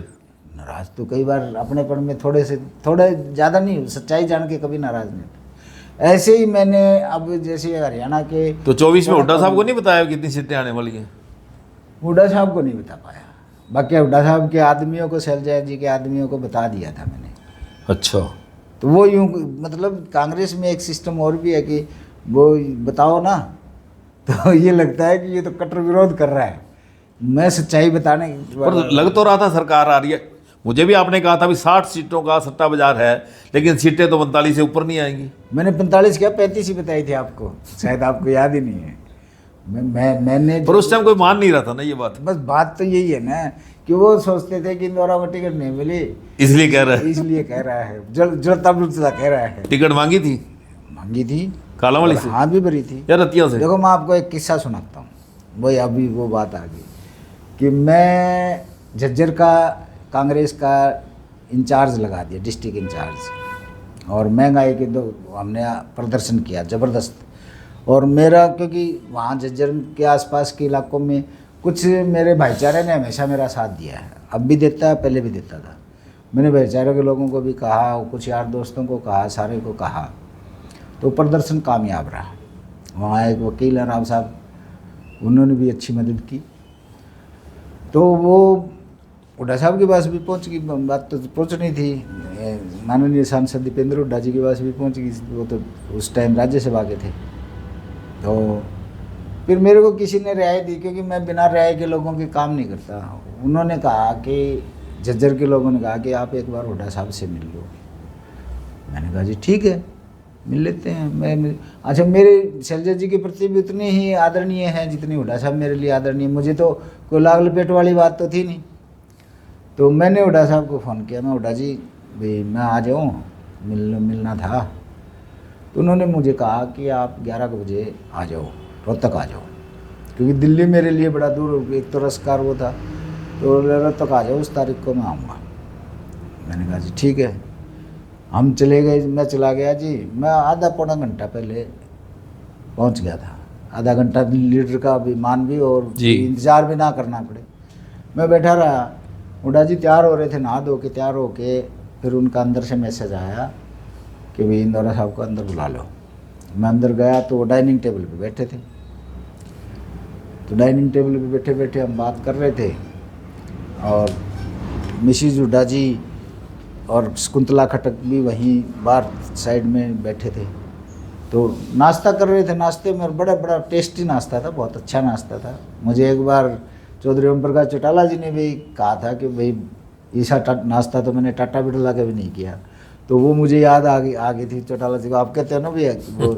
नाराज तो कई बार अपनेपन में थोड़े ज़्यादा नहीं, सच्चाई जान के कभी नाराज़ नहीं होते। ऐसे ही मैंने अब जैसे हरियाणा के, तो 24 में हुड्डा साहब को नहीं बताया कितनी सीटें आने वाली हैं? हुड्डा साहब को नहीं बता पाया। बाकी हुड्डा साहब के आदमियों को, शैलजा जी के आदमियों को बता दिया था मैंने। अच्छा। तो वो यूँ, मतलब कांग्रेस में एक सिस्टम और भी है कि वो बताओ ना तो ये लगता है कि ये तो कट्टर विरोध कर रहा है। मैं सच्चाई बताने पर लग तो रहा था सरकार आ रही है। मुझे भी आपने कहा था भी 60 सीटों का सट्टा बाजार है, लेकिन सीटें तो 45 से ऊपर नहीं आएंगी। मैंने 45 क्या 35 ही बताई थी आपको, शायद आपको याद ही नहीं है। मैंने पर उस टाइम कोई मान नहीं रहा था ना ये बात। बस बात तो यही है ना कि वो सोचते थे कि इंदौरा में टिकट नहीं मिली, इसलिए कह रहा है। इसलिए कह रहा है, जलता बुलता कह रहा है। टिकट मांगी थी? मांगी थी, कालावाली से? हाँ भी भरी थी या रतिया से? देखो मैं आपको एक किस्सा सुनाता हूँ, वही अभी वो बात आ गई कि मैं झज्जर का कांग्रेस का इंचार्ज लगा दिया, डिस्ट्रिक्ट इंचार्ज, और महंगाई के दो हमने प्रदर्शन किया ज़बरदस्त। और मेरा, क्योंकि वहाँ झज्जर के आसपास के इलाकों में कुछ मेरे भाईचारे ने हमेशा मेरा साथ दिया है, अब भी देता है, पहले भी देता था। मैंने भाईचारे के लोगों को भी कहा, कुछ यार दोस्तों को कहा, सारे को कहा, तो प्रदर्शन कामयाब रहा। वहाँ एक वकील है राव साहब, उन्होंने भी अच्छी मदद की। तो वो हुड्डा साहब के पास भी पहुँच गई बात, तो पहुँचनी थी। माननीय सांसद दीपेंद्र हुड्डा जी के पास भी पहुँच गई, वो तो उस टाइम राज्यसभा के थे। तो फिर मेरे को किसी ने राय दी, क्योंकि मैं बिना राय के लोगों के काम नहीं करता। उन्होंने कहा कि झज्जर के लोगों ने कहा कि आप एक बार हुड्डा साहब से मिल लो। मैंने कहा जी ठीक है, मिल लेते हैं। मैं अच्छा, मेरे शैलजा जी के प्रति भी उतने ही आदरणीय हैं जितनी हुड्डा साहब मेरे लिए आदरणीय। मुझे तो कोई लाग लपेट वाली बात तो थी नहीं। तो मैंने हुड्डा साहब को फ़ोन किया, मैं हुड्डा जी भाई मैं आ जाऊँ? मिलना था। तो उन्होंने मुझे कहा कि आप 11 बजे आ जाओ, रोहतक आ जाओ, क्योंकि दिल्ली मेरे लिए बड़ा दूर, एक तो रसकार वो था, तो रोहतक आ जाओ, उस तारीख को मैं आऊँगा। मैंने कहा जी ठीक है। हम चले गए, मैं चला गया जी। मैं आधा पौना घंटा पहले पहुंच गया था, आधा घंटा लीडर का अभिमान भी और जी। इंतज़ार भी ना करना पड़े। मैं बैठा रहा, हुड्डा जी तैयार हो रहे थे, नहा धो के तैयार हो के, फिर उनका अंदर से मैसेज आया कि भाई इंदौरा साहब को अंदर बुला लो। मैं अंदर गया तो वो डाइनिंग टेबल पे बैठे थे। तो डाइनिंग टेबल पे बैठे बैठे हम बात कर रहे थे, और मिसिज हुड्डा जी और शकुंतला खटक भी वहीं बाहर साइड में बैठे थे। तो नाश्ता कर रहे थे, नाश्ते में बड़ा बड़ा टेस्टी नाश्ता था, बहुत अच्छा नाश्ता था। मुझे एक बार चौधरी ओम प्रकाश चौटाला जी ने भी कहा था कि भाई ऐसा नाश्ता तो मैंने टाटा बिरला के भी नहीं किया। तो वो मुझे याद आ गई थी चौटाला जी को, आप कहते हो ना भैया वो।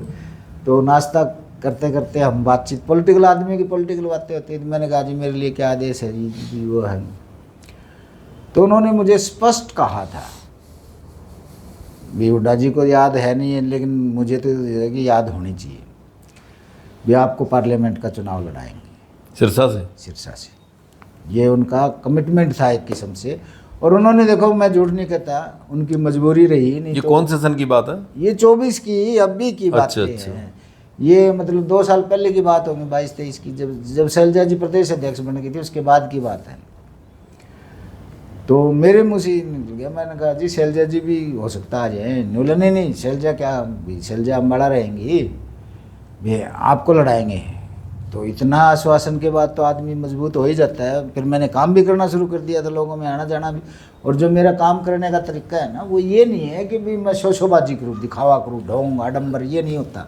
तो नाश्ता करते करते हम बातचीत, पॉलिटिकल आदमी की पॉलिटिकल बातें होती है। मैंने कहा जी मेरे लिए क्या आदेश है जी, वो है। तो उन्होंने मुझे स्पष्ट कहा था, भी हुड्डा जी को याद है नहीं है, लेकिन मुझे तो याद होनी चाहिए, भी आपको पार्लियामेंट का चुनाव लड़ाएंगे सिरसा से। सिरसा से। ये उनका कमिटमेंट था एक किस्म से। और उन्होंने, देखो मैं झूठ नहीं कहता, उनकी मजबूरी रही नहीं। ये तो कौन से सन की बात है? ये 24 की अभी की बातें अच्छा। हैं। ये मतलब 2 साल पहले की बात होगी, 22-23 की, जब शैलजा जी प्रदेश अध्यक्ष बन गई थी, उसके बाद की बात है। तो मेरे मुँह से निकल गया। मैंने कहा जी शैलजा जी भी हो सकता आ जाए। बोले नहीं शैलजा क्या, शैलजा अम्बाड़ा रहेंगी, भी आपको लड़ाएंगे। तो इतना आश्वासन के बाद तो आदमी मजबूत हो ही जाता है। फिर मैंने काम भी करना शुरू कर दिया था, लोगों में आना जाना भी। और जो मेरा काम करने का तरीका है ना, वो ये नहीं है कि भी मैं शोशोबाजी करूँ, दिखावा करूँ, ढोंग आडम्बर, ये नहीं होता।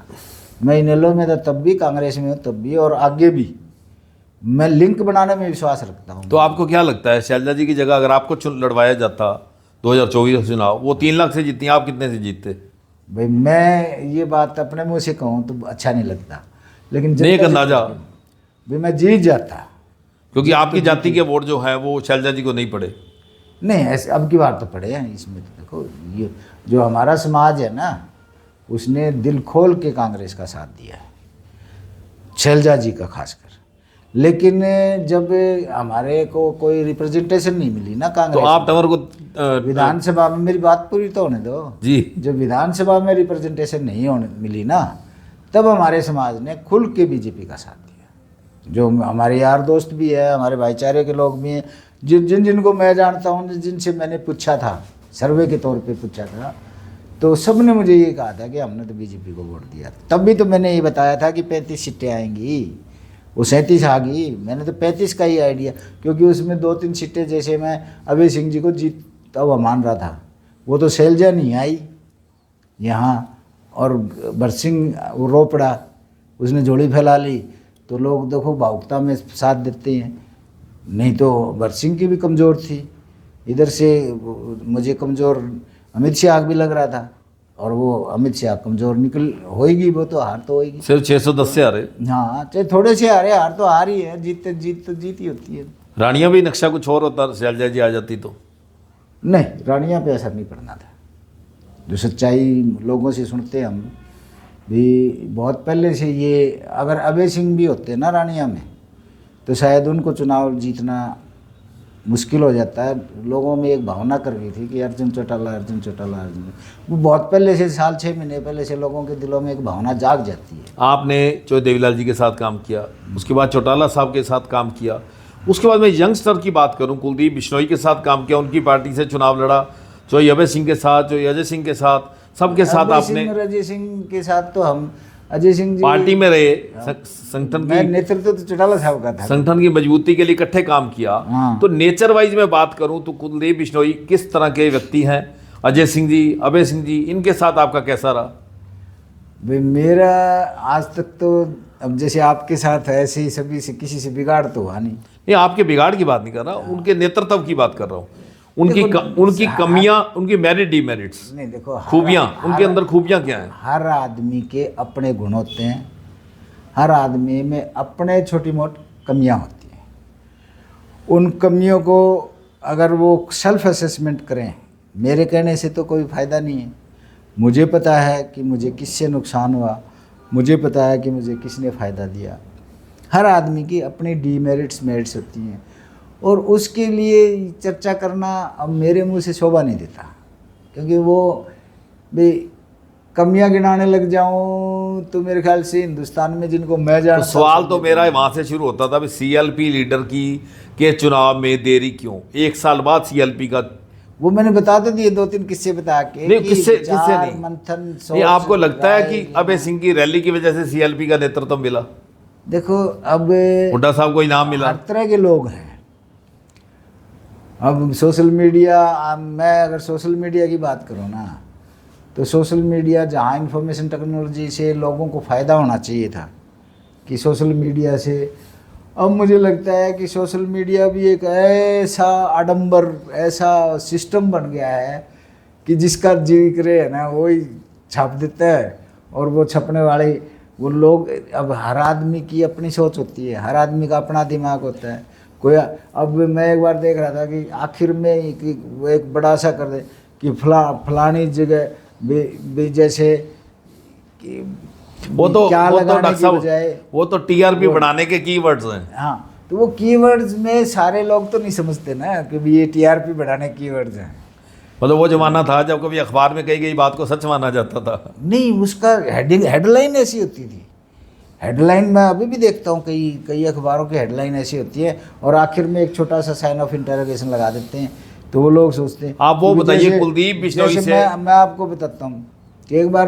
मैं इनेलो में था तब भी, कांग्रेस में हूँ तब भी, और आगे भी मैं लिंक बनाने में विश्वास रखता हूँ। तो आपको क्या लगता है, शैलजा जी की जगह अगर आपको लड़वाया जाता 2024 चुनाव, वो 3 लाख से जीतती, आप कितने से जीतते? भाई मैं ये बात अपने मुँह से कहूँ तो अच्छा नहीं लगता, लेकिन नेक अंदाजा भाई मैं जीत जाता। क्योंकि आपकी जाति के वोट जो है वो शैलजा जी को नहीं पड़े। नहीं ऐसे अब की बार तो पड़े हैं इसमें। तो देखो ये जो हमारा समाज है ना, उसने दिल खोल के कांग्रेस का साथ दिया है, शैलजा जी का खासकर। लेकिन जब हमारे को कोई रिप्रेजेंटेशन नहीं मिली ना कांग्रेस, तो आप तंवर को विधानसभा में, मेरी बात पूरी तो होने दो जी। जब विधानसभा में रिप्रेजेंटेशन नहीं होने मिली ना, तब हमारे समाज ने खुल के बीजेपी का साथ दिया। जो हमारे यार दोस्त भी है, हमारे भाईचारे के लोग भी हैं, जिनको मैं जानता हूँ, जिनसे मैंने पूछा था, सर्वे के तौर पे पूछा था, तो सब ने मुझे ये कहा था कि हमने तो बीजेपी को वोट दिया। तब भी तो मैंने ये बताया था कि 35 सीटें आएंगी, वो 37 आ गई। मैंने तो 35 का ही आइडिया, क्योंकि उसमें 2-3 सीटें, जैसे मैं अभय सिंह जी को जीतता हुआ मान रहा था, वो तो शैलजा नहीं आई यहाँ, और बरसिंह वो रो पड़ा, उसने झोली फैला ली, तो लोग देखो भावुकता में साथ देते हैं। नहीं तो बरसिंह की भी कमज़ोर थी, इधर से मुझे कमज़ोर अमित शाह भी लग रहा था, और वो अमित शाह कमज़ोर निकल होएगी, वो तो हार तो होएगी। सिर्फ 610 से हारे। हाँ चाहे थोड़े से हारे, हार तो हार ही है, जीत ही होती है। रानिया भी नक्शा कुछ और होता, शैलजा जी आ जाती तो। नहीं, रानिया पे असर नहीं पड़ना था। जो सच्चाई लोगों से सुनते हम भी, बहुत पहले से ये, अगर अभय सिंह भी होते ना रानिया में, तो शायद उनको चुनाव जीतना मुश्किल हो जाता है। लोगों में एक भावना कर गई थी कि अर्जुन चौटाला, अर्जुन चौटाला, अर्जुन, वो बहुत पहले से, साल 6 महीने पहले से लोगों के दिलों में एक भावना जाग जाती है। आपने चौधरी देवीलाल जी के साथ काम किया, उसके बाद चौटाला साहब के साथ काम किया, उसके बाद मैं यंगस्टर की बात करूं, कुलदीप बिश्नोई के साथ काम किया, उनकी पार्टी से चुनाव लड़ा, चाहे अभय सिंह के साथ, चाहे अजय सिंह के साथ, सबके साथ आपने। अजय सिंह के साथ तो हम, अजय सिंह जी पार्टी में रहे, संगठन मैं की नेतृत्व तो चौटाला साहब का था, संगठन की मजबूती के लिए इकट्ठे काम किया। हाँ। तो नेचर वाइज में बात करूं तो कुलदीप बिश्नोई किस तरह के व्यक्ति हैं, अजय सिंह जी, अभय सिंह जी, इनके साथ आपका कैसा रहा? भाई मेरा आज तक तो, अब जैसे आपके साथ है ऐसे ही सभी से किसी से बिगाड़ तो हुआ नहीं। आपके बिगाड़ की बात नहीं कर रहा, उनके नेतृत्व की बात कर रहा हूँ। उनकी कमियां, उनकी मेरिट डिमेरिट्स, नहीं देखो, खूबियां, उनके अंदर खूबियां क्या हैं? हर आदमी के अपने गुण होते हैं, हर आदमी में अपने छोटी मोटी कमियां होती हैं। उन कमियों को अगर वो सेल्फ असेसमेंट करें, मेरे कहने से तो कोई फ़ायदा नहीं है। मुझे पता है कि मुझे किससे नुकसान हुआ, मुझे पता है कि मुझे किसने फ़ायदा दिया। हर आदमी की अपनी डीमेरिट्स मेरिट्स होती हैं, और उसके लिए चर्चा करना अब मेरे मुंह से शोभा नहीं देता, क्योंकि वो भी कमियां गिनाने लग जाऊं तो मेरे ख्याल से हिंदुस्तान में जिनको मैं तो जानता सवाल तो मेरा वहां से शुरू होता था, सीएलपी लीडर की के चुनाव में देरी क्यों? 1 साल बाद सीएलपी का, वो मैंने बता तो दिए 2-3 किस्से बता के। नहीं कि किससे विचार, नहीं मंथन, नहीं, आपको लगता है कि राय, अभय सिंह की रैली की वजह से सीएलपी का नेतृत्व मिला, देखो अब हुड्डा साहब को इनाम मिला? हर तरह के लोग हैं। अब सोशल मीडिया, मैं अगर सोशल मीडिया की बात करूँ ना, तो सोशल मीडिया जहाँ इंफॉर्मेशन टेक्नोलॉजी से लोगों को फ़ायदा होना चाहिए था कि सोशल मीडिया से, अब मुझे लगता है कि सोशल मीडिया भी एक ऐसा आडंबर, ऐसा सिस्टम बन गया है कि जिसका जिक्र है ना वही छाप देता है, और वो छपने वाले वो लोग, अब हर आदमी की अपनी सोच होती है, हर आदमी का अपना दिमाग होता है। कोई, अब मैं एक बार देख रहा था कि आखिर में कि वो एक बड़ा सा कर दे कि फलानी जगह भी जैसे कि वो तो क्या वो तो लगाने डॉक्टर की साहब, बजाय, वो तो टीआरपी बढ़ाने के कीवर्ड्स हैं। हाँ, तो वो कीवर्ड्स में सारे लोग तो नहीं समझते ना कि भी ये टीआरपी बढ़ाने कीवर्ड्स हैं। मतलब वो जमाना था जब कभी अखबार में कही गई बात को सच माना जाता था। नहीं, उसका हेडलाइन ऐसी होती थी। हेडलाइन मैं अभी भी देखता हूँ, कई कई अखबारों की हेडलाइन ऐसी होती है, और आखिर में एक छोटा सा साइन ऑफ इंटरोगेशन लगा देते हैं, तो वो लोग सोचते हैं। आप वो कि बताइए जैसे- कुलदीप बिश्नोई जैसे से। मैं आपको बताता हूँ कि एक बार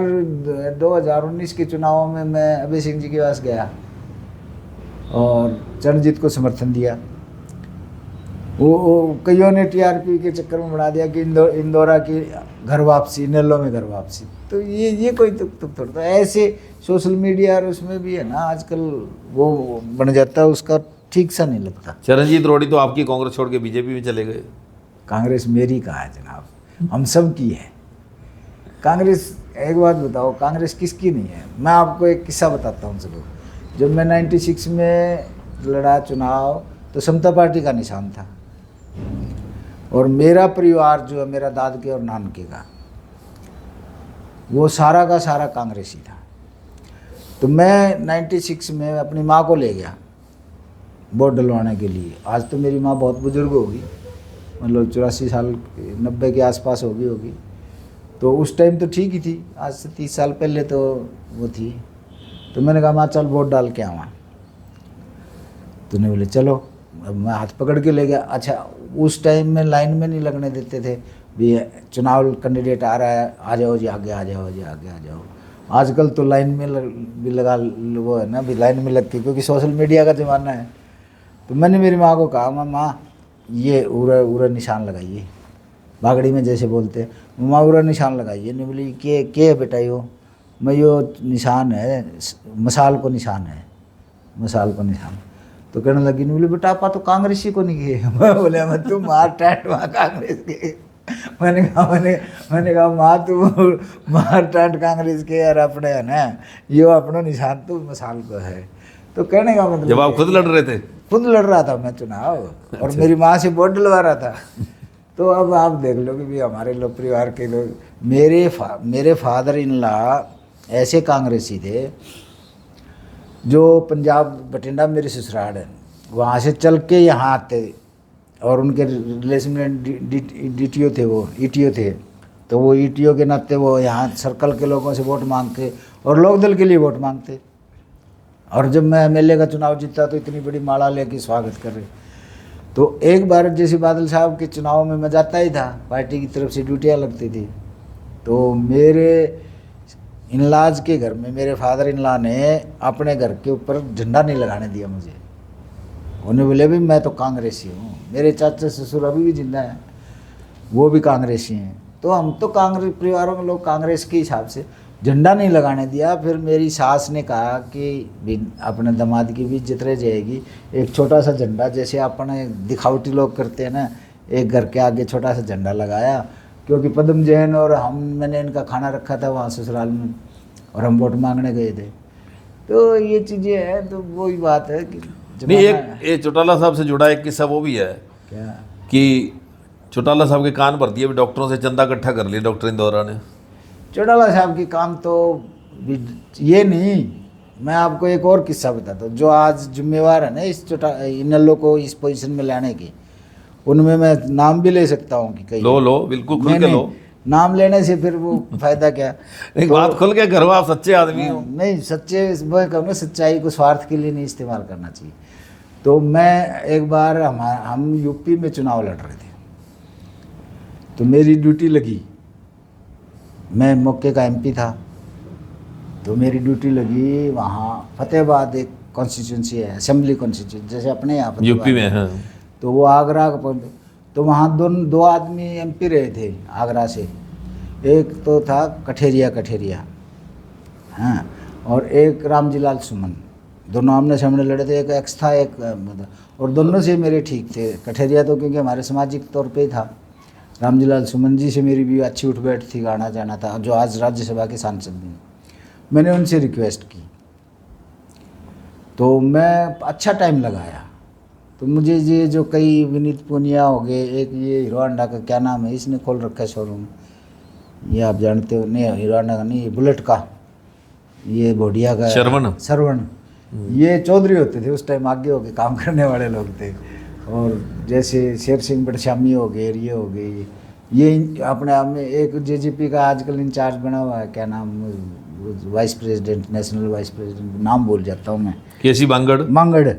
2019 के चुनावों में मैं अभय सिंह जी के पास गया और चरणजीत को समर्थन दिया। वो कईयों ने टीआरपी के चक्कर में बढ़ा दिया कि इंदौरा की घर वापसी, नेल्लो में घर वापसी। तो ये कोई तुक थोड़ा, तो ऐसे सोशल मीडिया और उसमें भी है ना आजकल वो बन जाता है, उसका ठीक सा नहीं लगता। चरणजीत रोड़ी तो आपकी कांग्रेस छोड़ के बीजेपी में चले गए। कांग्रेस मेरी कहाँ है जनाब, हम सब की है कांग्रेस। एक बात बताओ, कांग्रेस किसकी नहीं है? मैं आपको एक किस्सा बताता हूँ चलो। जब मैं 96 में लड़ा चुनाव, तो समता पार्टी का निशान था, और मेरा परिवार जो है, मेरा दादके और नानके का, वो सारा का सारा कांग्रेसी था। तो मैं 96 में अपनी माँ को ले गया वोट डलवाने के लिए। आज तो मेरी माँ बहुत बुजुर्ग होगी, मतलब 84 साल 90 के आसपास होगी। तो उस टाइम तो ठीक ही थी, आज से 30 साल पहले तो वो थी। तो मैंने कहा माँ चल वोट डाल के आवा। तूने बोले चलो। अब मैं हाथ पकड़ के ले गया। अच्छा, उस टाइम में लाइन में नहीं लगने देते थे, भी चुनाव कैंडिडेट आ रहा है, आ जाओ जी आगे, आ जाओ जी आगे, आ जाओ। आजकल तो लाइन में भी लगा, वो है ना, भी लाइन में लग के, क्योंकि सोशल मीडिया का ज़माना है। तो मैंने मेरी माँ को कहा, माँ ये उरा निशान लगाइए, बागड़ी में जैसे बोलते हैं, माँ उरा निशान लगाइए। नहीं बोली के है बेटा यो? मैं यो निशान है, मसाल को निशान है, मसाल को निशान। तो कहने लगी, नहीं बोले बेटा आपा तो कांग्रेसी को नहीं किए। मैं बोले मैं तू मार टैट वहाँ कांग्रेस के। मैंने कहा माँ तू मार टाट कांग्रेस के यार, अपने है ना यो अपना निशान तो मसाल को है। तो कहने का मतलब, जब आप खुद लड़ रहे थे? खुद लड़ रहा था मैं चुनाव, और मेरी माँ से वोट डलवा रहा था। तो अब आप देख लो कि भी हमारे लोग, परिवार के लोग, मेरे फादर इन लॉ ऐसे कांग्रेसी थे, जो पंजाब बठिंडा मेरे ससुराल है, वहाँ से चल के यहाँ आते, और उनके रिलेशन में डीटीओ थे, वो ईटीओ थे। तो वो ईटीओ के नाते वो यहाँ सर्कल के लोगों से वोट मांगते, और लोक दल के लिए वोट मांगते। और जब मैं एमएलए का चुनाव जीता तो इतनी बड़ी माला लेके स्वागत कर रहे। तो एक बार जैसे बादल साहब के चुनाव में मैं जाता ही था, पार्टी की तरफ से ड्यूटियाँ लगती थी। तो मेरे इनलाज के घर में मेरे फादर इन लॉ ने अपने घर के ऊपर झंडा नहीं लगाने दिया मुझे। उन्हें बोले भी मैं तो कांग्रेसी हूँ। मेरे चाचा ससुर अभी भी जिंदा हैं, वो भी कांग्रेसी हैं। तो हम तो कांग्रेस परिवारों के लोग कांग्रेस के हिसाब से झंडा नहीं लगाने दिया। फिर मेरी सास ने कहा कि अपने दामाद की भी इज्जत रह जाएगी, एक छोटा सा झंडा जैसे अपने दिखावटी लोग करते हैं ना, एक घर के आगे छोटा सा झंडा लगाया। क्योंकि पद्म जैन और मैंने इनका खाना रखा था वहाँ ससुराल में, और हम वोट मांगने गए थे। तो ये चीज़ें हैं, तो वही बात है कि नहीं, एक चौटाला साहब से जुड़ा एक किस्सा वो भी है क्या कि चौटाला साहब के कान भर दिए, डॉक्टरों से चंदा इकट्ठा कर लिया डॉक्टर इंदौरा ने। चौटाला साहब की काम तो ये नहीं, मैं आपको एक और किस्सा बताता हूँ। जो आज जिम्मेवार है ना इस इनेलो को इस पोजीशन में लाने की, उनमें मैं नाम भी ले सकता हूँ कि कई लो बिल्कुल खुल के नहीं, लो। नाम लेने से फिर वो फायदा क्या। एक बात खुल के करो, आप सच्चे आदमी हो। नहीं, सच्चे मैं कहूँगा सच्चाई को स्वार्थ के लिए नहीं इस्तेमाल करना चाहिए। तो मैं एक बार हम यूपी में चुनाव लड़ रहे थे, तो मेरी ड्यूटी लगी, मैं मौके का एमपी था, तो मेरी ड्यूटी लगी वहाँ फतेहाबाद, एक कॉन्स्टिट्यूंसी है असेंबली कॉन्स्टिट्यूंसी जैसे अपने यहाँ यूपी में है। तो वो आगरा का तो वहाँ दो आदमी एमपी रहे थे आगरा से। एक तो था कठेरिया हाँ, और एक रामजीलाल सुमन, दोनों आमने सामने लड़े थे। एक एक्स था, एक और दोनों से मेरे ठीक थे। कठेरिया तो क्योंकि हमारे सामाजिक तौर पे ही था। रामजीलाल सुमन जी से मेरी भी अच्छी उठ बैठ थी, आना जाना था, जो आज राज्यसभा के सांसद भी हैं। मैंने उनसे रिक्वेस्ट की तो मैं अच्छा टाइम लगाया। तो मुझे ये जो कई विनीत पुनिया हो गए, एक ये हीरो होंडा का क्या नाम है, इसने खोल रखा है शोरूम, ये आप जानते हो नहीं, हीरो होंडा का नहीं, बुलेट का, ये भोडिया का सरवण, ये चौधरी होते थे उस टाइम, आगे हो गए काम करने वाले लोग थे। और जैसे शेर सिंह बड़शामी हो गए, ये हो गए, ये अपने आप में एक जेजेपी का आजकल इंचार्ज बना हुआ है, क्या नाम, vice president, national vice president, नाम भूल जाता हूँ मैं, केसी मांगड़।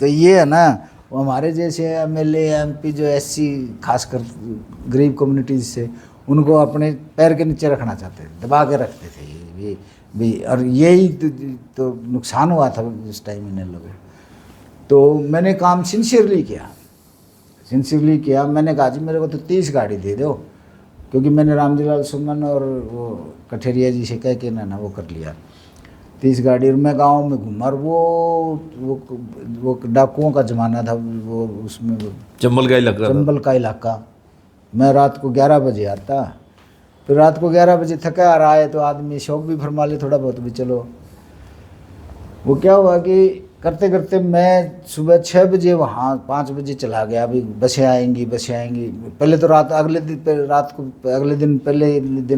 तो ये है ना, वो हमारे जैसे एमएलए एमपी जो एससी खासकर गरीब कम्युनिटीज से, उनको अपने पैर के नीचे रखना चाहते थे, दबा के रखते थे भी और यही तो नुकसान हुआ था उस टाइम इन लोगों। तो मैंने काम सिंसियरली किया। मैंने कहा जी मेरे को तो 30 गाड़ी दे दो, क्योंकि मैंने रामजीलाल सुमन और वो कठेरिया जी से कह के ना वो कर लिया 30 गाड़ी। और मैं गांव में घूमा, और वो डाकुओं का ज़माना था, वो उसमें चंबल का इलाका। मैं रात को 11 बजे आता, फिर रात को 11 बजे थका आ रहा है तो आदमी शौक भी फरमा ले थोड़ा बहुत भी, चलो। वो क्या हुआ कि करते करते मैं सुबह 6 बजे वहाँ 5 बजे चला गया, अभी बसें आएंगी। पहले तो अगले दिन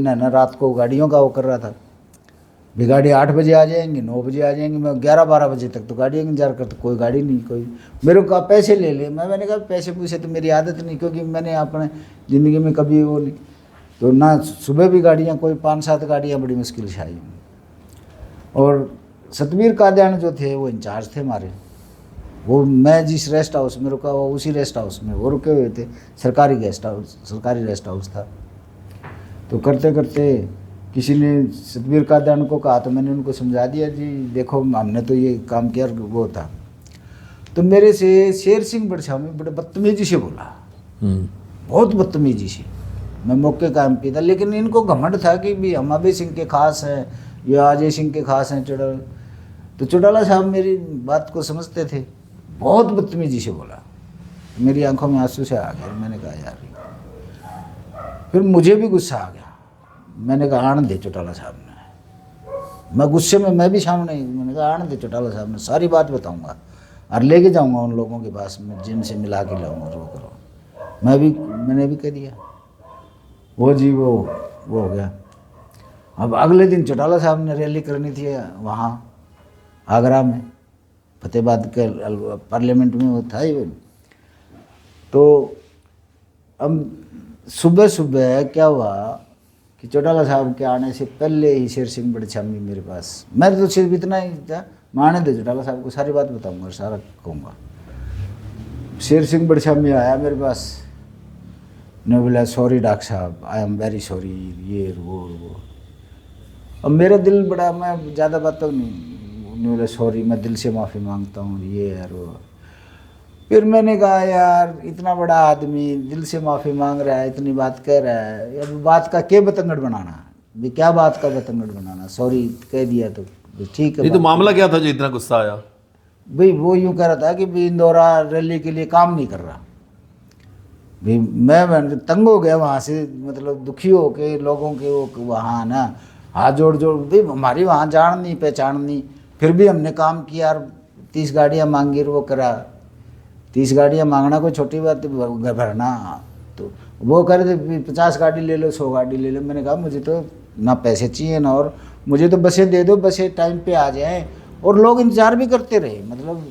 है ना, रात को गाड़ियों का वो कर रहा था भी, गाड़ी 8 बजे आ जाएंगी, 9 बजे आ जाएंगी। मैं 11-12 बजे तक तो गाड़ी इंतजार करता, कोई गाड़ी नहीं, कोई। मेरे को कहा पैसे ले ले, मैंने कहा पैसे पूछे तो मेरी आदत नहीं, क्योंकि मैंने अपने ज़िंदगी में कभी वो नहीं, तो ना सुबह भी गाड़ियाँ कोई 5-7 गाड़ियाँ बड़ी मुश्किल से आई। और सतबीर कादियान जो थे वो इंचार्ज थे हमारे, वो मैं जिस रेस्ट हाउस में रुका हुआ उसी रेस्ट हाउस में वो रुके हुए थे, सरकारी रेस्ट हाउस था। तो करते करते किसी ने सतबीर कादियान को कहा, तो मैंने उनको समझा दिया जी देखो हमने तो ये काम किया, वो था। तो मेरे से शेर सिंह बड़शामी बड़े बदतमीजी से बोला, बहुत बदतमीजी से। मैं मौके का एमपी था, लेकिन इनको घमंड था कि भी हम अभय सिंह के खास हैं या अजय सिंह के खास हैं चौटाला। तो चौटाला साहब मेरी बात को समझते थे, बहुत बदतमीजी से बोला, मेरी आंखों में आंसू से आ गया। मैंने कहा यार, फिर मुझे भी गुस्सा आ गया। मैंने कहा आने दे चौटाला साहब ने, मैं गुस्से में मैं भी सामने, मैंने कहा आने दे चौटाला साहब ने, सारी बात बताऊंगा और लेके जाऊंगा उन लोगों के पास में जिनसे मिला के लाऊंगा, रो करो। मैंने भी कह दिया, वो जी वो हो गया। अब अगले दिन चौटाला साहब ने रैली करनी थी वहाँ आगरा में, फतेहाबाद के पार्लियामेंट में वो था ही। तो अब सुबह क्या हुआ कि चौटाला साहब के आने से पहले ही शेर सिंह बड़शामी मेरे पास, मैं तो सिर्फ इतना ही था, मैं आने दे चौटाला साहब को सारी बात बताऊंगा और सारा कहूँगा। शेर सिंह बड़शामी आया मेरे पास, ने बोला सॉरी डॉक्टर साहब, आई एम वेरी सॉरी, ये वो। अब मेरा दिल बड़ा, मैं ज़्यादा बातों नहीं, बोला सॉरी, मैं दिल से माफ़ी मांगता हूँ, ये यार वो। फिर मैंने कहा यार इतना बड़ा आदमी दिल से माफ़ी मांग रहा है, इतनी बात कह रहा है, अब बात का क्या बतंगड़ बनाना भी, क्या बात का बतंगड़ बनाना, सॉरी कह दिया तो ठीक है। ये तो मामला क्या था जो इतना गुस्सा आया? भाई वो यूँ कह रहा था कि भाई इंदौरा रैली के लिए काम नहीं कर रहा। भाई मैं तंग हो गया वहाँ से, मतलब दुखी हो के लोगों के वो वहाँ ना हाथ जोड़ भाई हमारी वहाँ जान नहीं पहचान नहीं, फिर भी हमने काम किया और 30 गाड़ियाँ मांगी और वो करा। 30 गाड़ियाँ मांगना कोई छोटी बात भरना, तो वो कह रहे थे 50 गाड़ी ले लो, 100 गाड़ी ले लो। मैंने कहा मुझे तो ना पैसे चाहिए ना, और मुझे तो बसें दे दो, बसें टाइम पे आ जाएं। और लोग इंतज़ार भी करते रहे, मतलब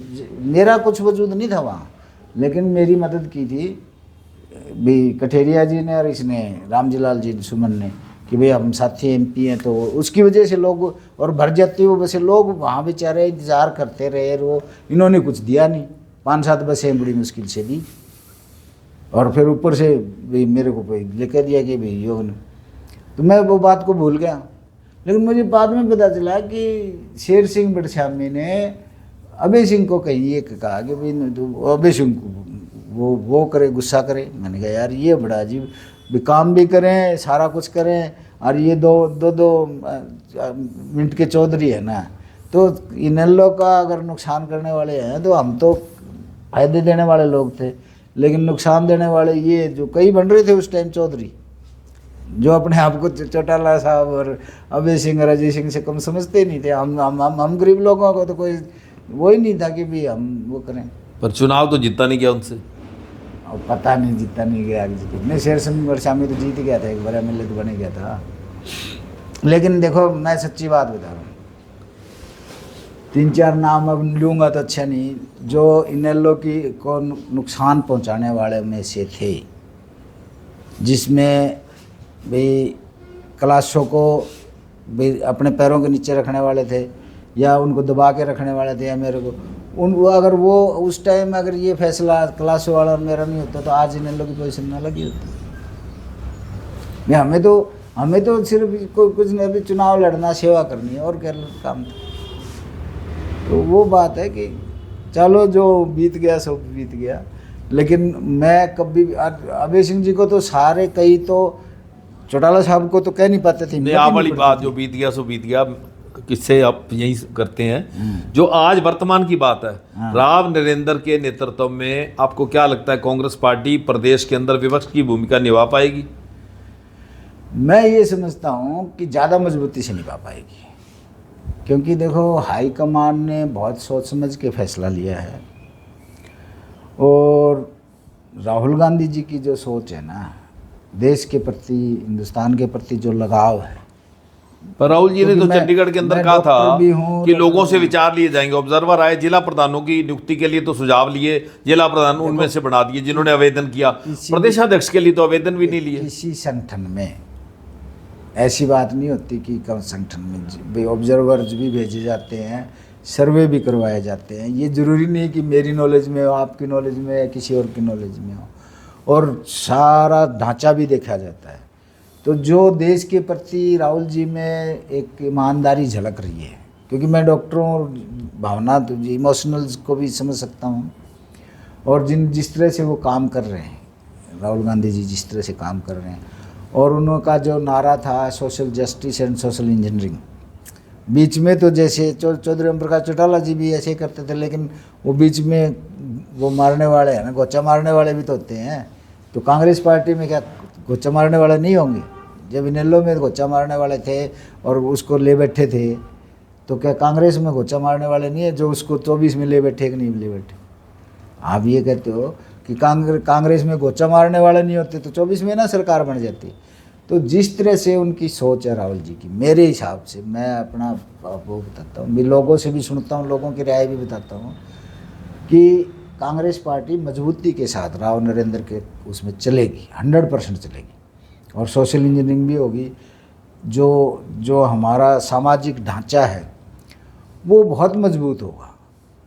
मेरा कुछ वजूद नहीं था वहाँ, लेकिन मेरी मदद की थी भी कठेरिया जी ने और इसने रामजी लाल जी सुमन ने, कि भाई हम साथी एमपी हैं, तो उसकी वजह से लोग और भर जाती वो बसें। लोग वहाँ बेचारे इंतज़ार करते रहे, वो इन्होंने कुछ दिया नहीं। 5-7 बसें बड़ी मुश्किल से दी, और फिर ऊपर से भाई मेरे को लेकर दिया कि भाई योग ने, तो मैं वो बात को भूल गया। लेकिन मुझे बाद में पता चला कि शेर सिंह बड़श्यामी ने अभय सिंह को कहीं ये कहा कि भाई अभय सिंह को वो करे, गुस्सा करे। मैंने कहा यार ये बड़ा अजीब, भी काम भी करें, सारा कुछ करें, और ये दो मिनट के चौधरी है ना, तो इनेलो का अगर नुकसान करने वाले हैं तो हम तो फायदे देने वाले लोग थे, लेकिन नुकसान देने वाले ये जो कई बन रहे थे उस टाइम चौधरी, जो अपने आप को चौटाला साहब और अभय सिंह और अजय सिंह से कम समझते ही नहीं थे। हम गरीब लोगों को तो कोई वो ही नहीं था कि भी हम वो करें। पर चुनाव तो जीता नहीं गया उनसे, और पता नहीं जीता नहीं गया नहीं। शेर सिंह बड़श्यामी तो जीत गया था, एक बार एमएलए तो बने गया था। लेकिन देखो मैं सच्ची बात बता रहा हूँ, 3-4 नाम अब लूँगा तो अच्छा नहीं, जो इनेलो की को नुकसान पहुँचाने वाले में से थे, जिसमें भाई क्लासों को भाई अपने पैरों के नीचे रखने वाले थे, या उनको दबा के रखने वाले थे, या मेरे को अगर वो उस टाइम अगर ये फैसला क्लासों वाला मेरा नहीं होता तो आज इनेलो की पोजीशन ना लगी होती। हमें तो सिर्फ कुछ नहीं, अभी चुनाव लड़ना, सेवा करनी है, और क्या काम था। तो वो बात है कि चलो जो बीत गया सब बीत गया। लेकिन मैं कभी अभय सिंह जी को तो सारे, कई तो चौटाला साहब को तो कह नहीं पाते थे। नहीं, आप वाली बात जो बीत गया सो बीत गया, किससे आप यही करते हैं। जो आज वर्तमान की बात है, राव नरेंद्र के नेतृत्व में आपको क्या लगता है कांग्रेस पार्टी प्रदेश के अंदर विपक्ष की भूमिका निभा पाएगी? मैं ये समझता हूँ कि ज़्यादा मजबूती से निभा पाएगी, क्योंकि देखो हाईकमान ने बहुत सोच समझ के फैसला लिया है, और राहुल गांधी जी की जो सोच है ना, देश के प्रति, हिंदुस्तान के प्रति जो लगाव है। पर राहुल जी ने तो चंडीगढ़ के अंदर कहा था कि लोगों से विचार लिए जाएंगे। ऑब्जर्वर आए, जिला प्रधानों की नियुक्ति के लिए तो सुझाव लिए, जिला प्रधान उनमें से बना दिए जिन्होंने आवेदन किया, प्रदेशाध्यक्ष के लिए तो आवेदन भी नहीं लिए। किसी संगठन में ऐसी बात नहीं होती कि कम संगठन में ऑब्जर्वर्स भी भेजे जाते हैं, सर्वे भी करवाए जाते हैं। ये ज़रूरी नहीं कि मेरी नॉलेज में हो, आपकी नॉलेज में, या किसी और की नॉलेज में हो, और सारा ढांचा भी देखा जाता है। तो जो देश के प्रति राहुल जी में एक ईमानदारी झलक रही है, क्योंकि मैं डॉक्टरों और भावना तो इमोशनल्स को भी समझ सकता हूँ, और जिस तरह से वो काम कर रहे हैं, राहुल गांधी जी जिस तरह से काम कर रहे हैं, और उनका जो नारा था social justice and social engineering, बीच में तो जैसे चौधरी ओम प्रकाश चौटाला जी भी ऐसे ही करते थे, लेकिन वो बीच में वो मारने वाले हैं ना, गोचा मारने वाले भी तो होते हैं। तो कांग्रेस पार्टी में क्या गोचा मारने वाले नहीं होंगे? जब इनेलो में गोचा मारने वाले थे और उसको ले बैठे थे, तो क्या कांग्रेस में गोचा मारने वाले नहीं है जो उसको 24 में ले बैठे कि नहीं ले बैठे? आप ये कहते हो कि कांग्रेस में गोचा मारने वाले नहीं होते तो 24 में ना सरकार बन जाती। तो जिस तरह से उनकी सोच है राहुल जी की, मेरे हिसाब से, मैं अपना वो बताता हूँ, मैं लोगों से भी सुनता हूँ, लोगों की राय भी बताता हूँ, कि कांग्रेस पार्टी मजबूती के साथ राव नरेंद्र के उसमें चलेगी, 100% चलेगी, और सोशल इंजीनियरिंग भी होगी। जो हमारा सामाजिक ढांचा है वो बहुत मजबूत होगा।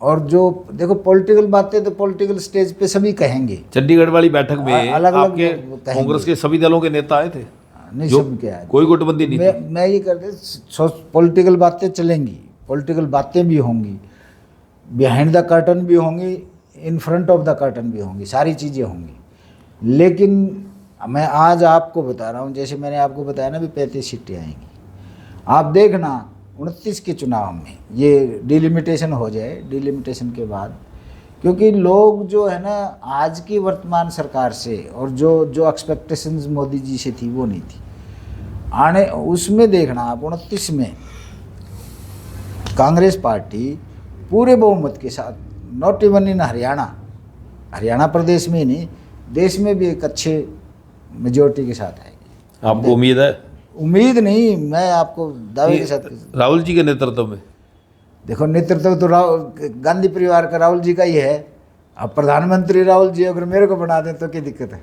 और जो देखो पॉलिटिकल बातें तो पॉलिटिकल स्टेज पे सभी कहेंगे। चंडीगढ़ वाली बैठक में अलग आपके कांग्रेस के सभी दलों के नेता आए थे? नहीं, सब क्या है, कोई गुटबंदी नहीं थी। मैं ये करते, पॉलिटिकल बातें चलेंगी, पॉलिटिकल बातें भी होंगी, बिहाइंड द कर्टन भी होंगी, in front of the curtain भी होंगी, सारी चीज़ें होंगी। लेकिन मैं आज आपको बता रहा हूँ, जैसे मैंने आपको बताया ना भी 35 सीटें आएंगी। आप देखना 29 के चुनाव में ये डिलिमिटेशन हो जाए, डिलिमिटेशन के बाद, क्योंकि लोग जो है ना आज की वर्तमान सरकार से, और जो एक्सपेक्टेशंस मोदी जी से थी वो नहीं थी आने, उसमें देखना आप 29 में कांग्रेस पार्टी पूरे बहुमत के साथ, नॉट इवन इन हरियाणा प्रदेश में ही नहीं, देश में भी एक अच्छे मेजोरिटी के साथ आएगी। आपको उम्मीद है? उम्मीद नहीं, मैं आपको दावे के साथ। राहुल जी के नेतृत्व में? देखो नेतृत्व तो गांधी परिवार का राहुल जी का ही है। अब प्रधानमंत्री राहुल जी अगर मेरे को बना दें तो क्या दिक्कत है?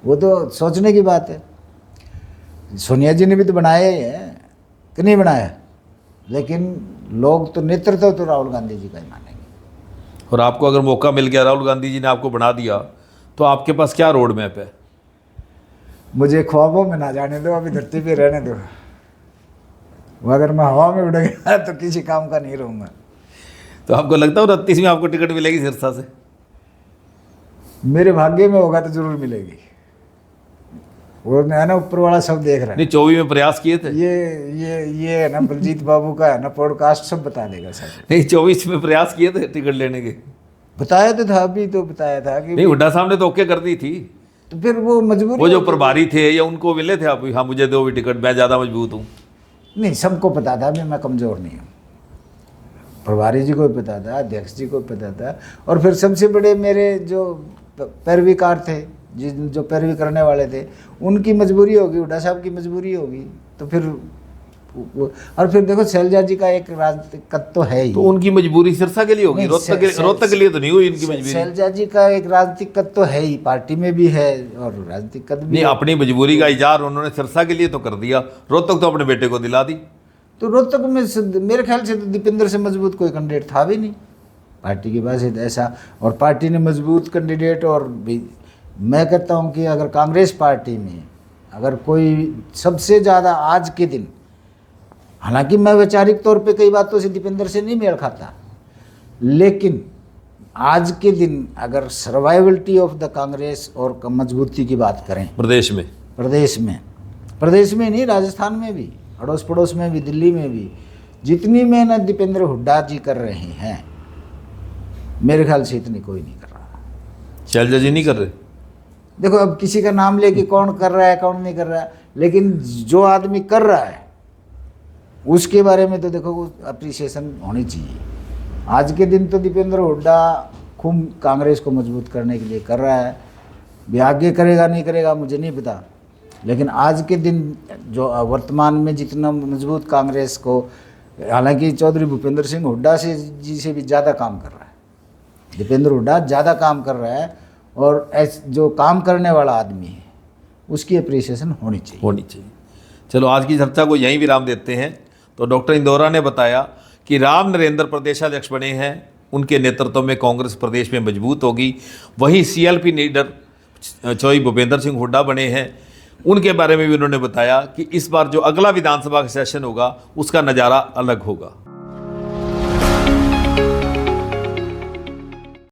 वो तो सोचने की बात है। सोनिया जी ने भी तो बनाया ही है कि नहीं बनाया, लेकिन लोग तो नेतृत्व तो राहुल गांधी जी का ही मानेंगे। और आपको अगर मौका मिल गया, राहुल गांधी जी ने आपको बना दिया, तो आपके पास क्या रोड मैप है? मुझे ख्वाबों में ना जाने दो, अभी धरती पे रहने दो। वो अगर मैं हवा में उड़ गया तो किसी काम का नहीं रहूँगा। तो आपको लगता है 29 में आपको टिकट मिलेगी सिरसा से? मेरे भाग्य में होगा तो जरूर मिलेगी। वो है ना, ऊपर वाला सब देख रहा है। नहीं, 24 में प्रयास किए थे? ये है ना बलजीत बाबू का है ना पॉडकास्ट, सब बता देगा सर। नहीं, 24 में प्रयास किए थे टिकट लेने के? बताया तो था, अभी तो बताया था कि नहीं, हुड्डा साहब ने तो ओके कर दी थी। तो फिर वो मजबूरी, वो जो प्रभारी थे या उनको मिले थे आप? हाँ मुझे दो भी टिकट, मैं ज़्यादा मजबूत हूँ। नहीं, सबको पता था मैं कमज़ोर नहीं हूँ। प्रभारी जी को भी पता था, अध्यक्ष जी को भी पता था, और फिर सबसे बड़े मेरे जो पैरवीकार थे, जो पैरवी करने वाले थे, उनकी मजबूरी होगी, हुड्डा साहब की मजबूरी होगी। तो फिर और फिर देखो शैलजा जी का एक राजनीतिक तो है ही। तो उनकी मजबूरी सिरसा के लिए होगी, रोहतक के लिए तो नहीं हुई इनकी मजबूरी। शैलजा जी का एक राजनीतिक तो है ही, पार्टी में भी है और राजनीतिक भी नहीं, अपनी मजबूरी का इजहार उन्होंने सिरसा के लिए तो कर दिया, रोहतक तो अपने बेटे को दिला दी। तो रोहतक में मेरे ख्याल से तो दीपेंद्र से मजबूत कोई कैंडिडेट था भी नहीं पार्टी के पास ऐसा, और पार्टी ने मजबूत कैंडिडेट। और भी मैं कहता हूँ कि अगर कांग्रेस पार्टी में अगर कोई सबसे ज़्यादा आज के दिन, हालांकि मैं वैचारिक तौर पे कई बातों से दीपेंद्र से नहीं मेल खाता, लेकिन आज के दिन अगर सर्वाइवलिटी ऑफ द कांग्रेस और मजबूती की बात करें प्रदेश में नहीं, राजस्थान में भी, अड़ोस पड़ोस में भी, दिल्ली में भी, जितनी मेहनत दीपेंद्र हुड्डा जी कर रहे हैं, मेरे ख्याल से इतनी कोई नहीं कर रहा। शैलजा जी नहीं कर रहे? देखो अब किसी का नाम लेके कौन कर रहा है कौन नहीं कर रहा है, लेकिन जो आदमी कर रहा है उसके बारे में तो देखो अप्रिसिएशन होनी चाहिए। आज के दिन तो दीपेंद्र हुड्डा खूब कांग्रेस को मजबूत करने के लिए कर रहा है, भी आगे करेगा नहीं करेगा मुझे नहीं पता, लेकिन आज के दिन जो वर्तमान में जितना मजबूत कांग्रेस को, हालांकि चौधरी भूपेंद्र सिंह हुड्डा जी से भी ज़्यादा काम कर रहा है, दीपेंद्र हुड्डा ज़्यादा काम कर रहा है, और जो काम करने वाला आदमी है उसकी अप्रिसिएशन होनी चाहिए। चलो आज की चर्चा को यहीं विराम देते हैं। तो डॉक्टर इंदौरा ने बताया कि राम नरेंद्र प्रदेशाध्यक्ष बने हैं, उनके नेतृत्व में कांग्रेस प्रदेश में मजबूत होगी। वहीं CLP लीडर चौधरी भूपेंद्र सिंह हुड्डा बने हैं, उनके बारे में भी उन्होंने बताया कि इस बार जो अगला विधानसभा का सेशन होगा उसका नज़ारा अलग होगा।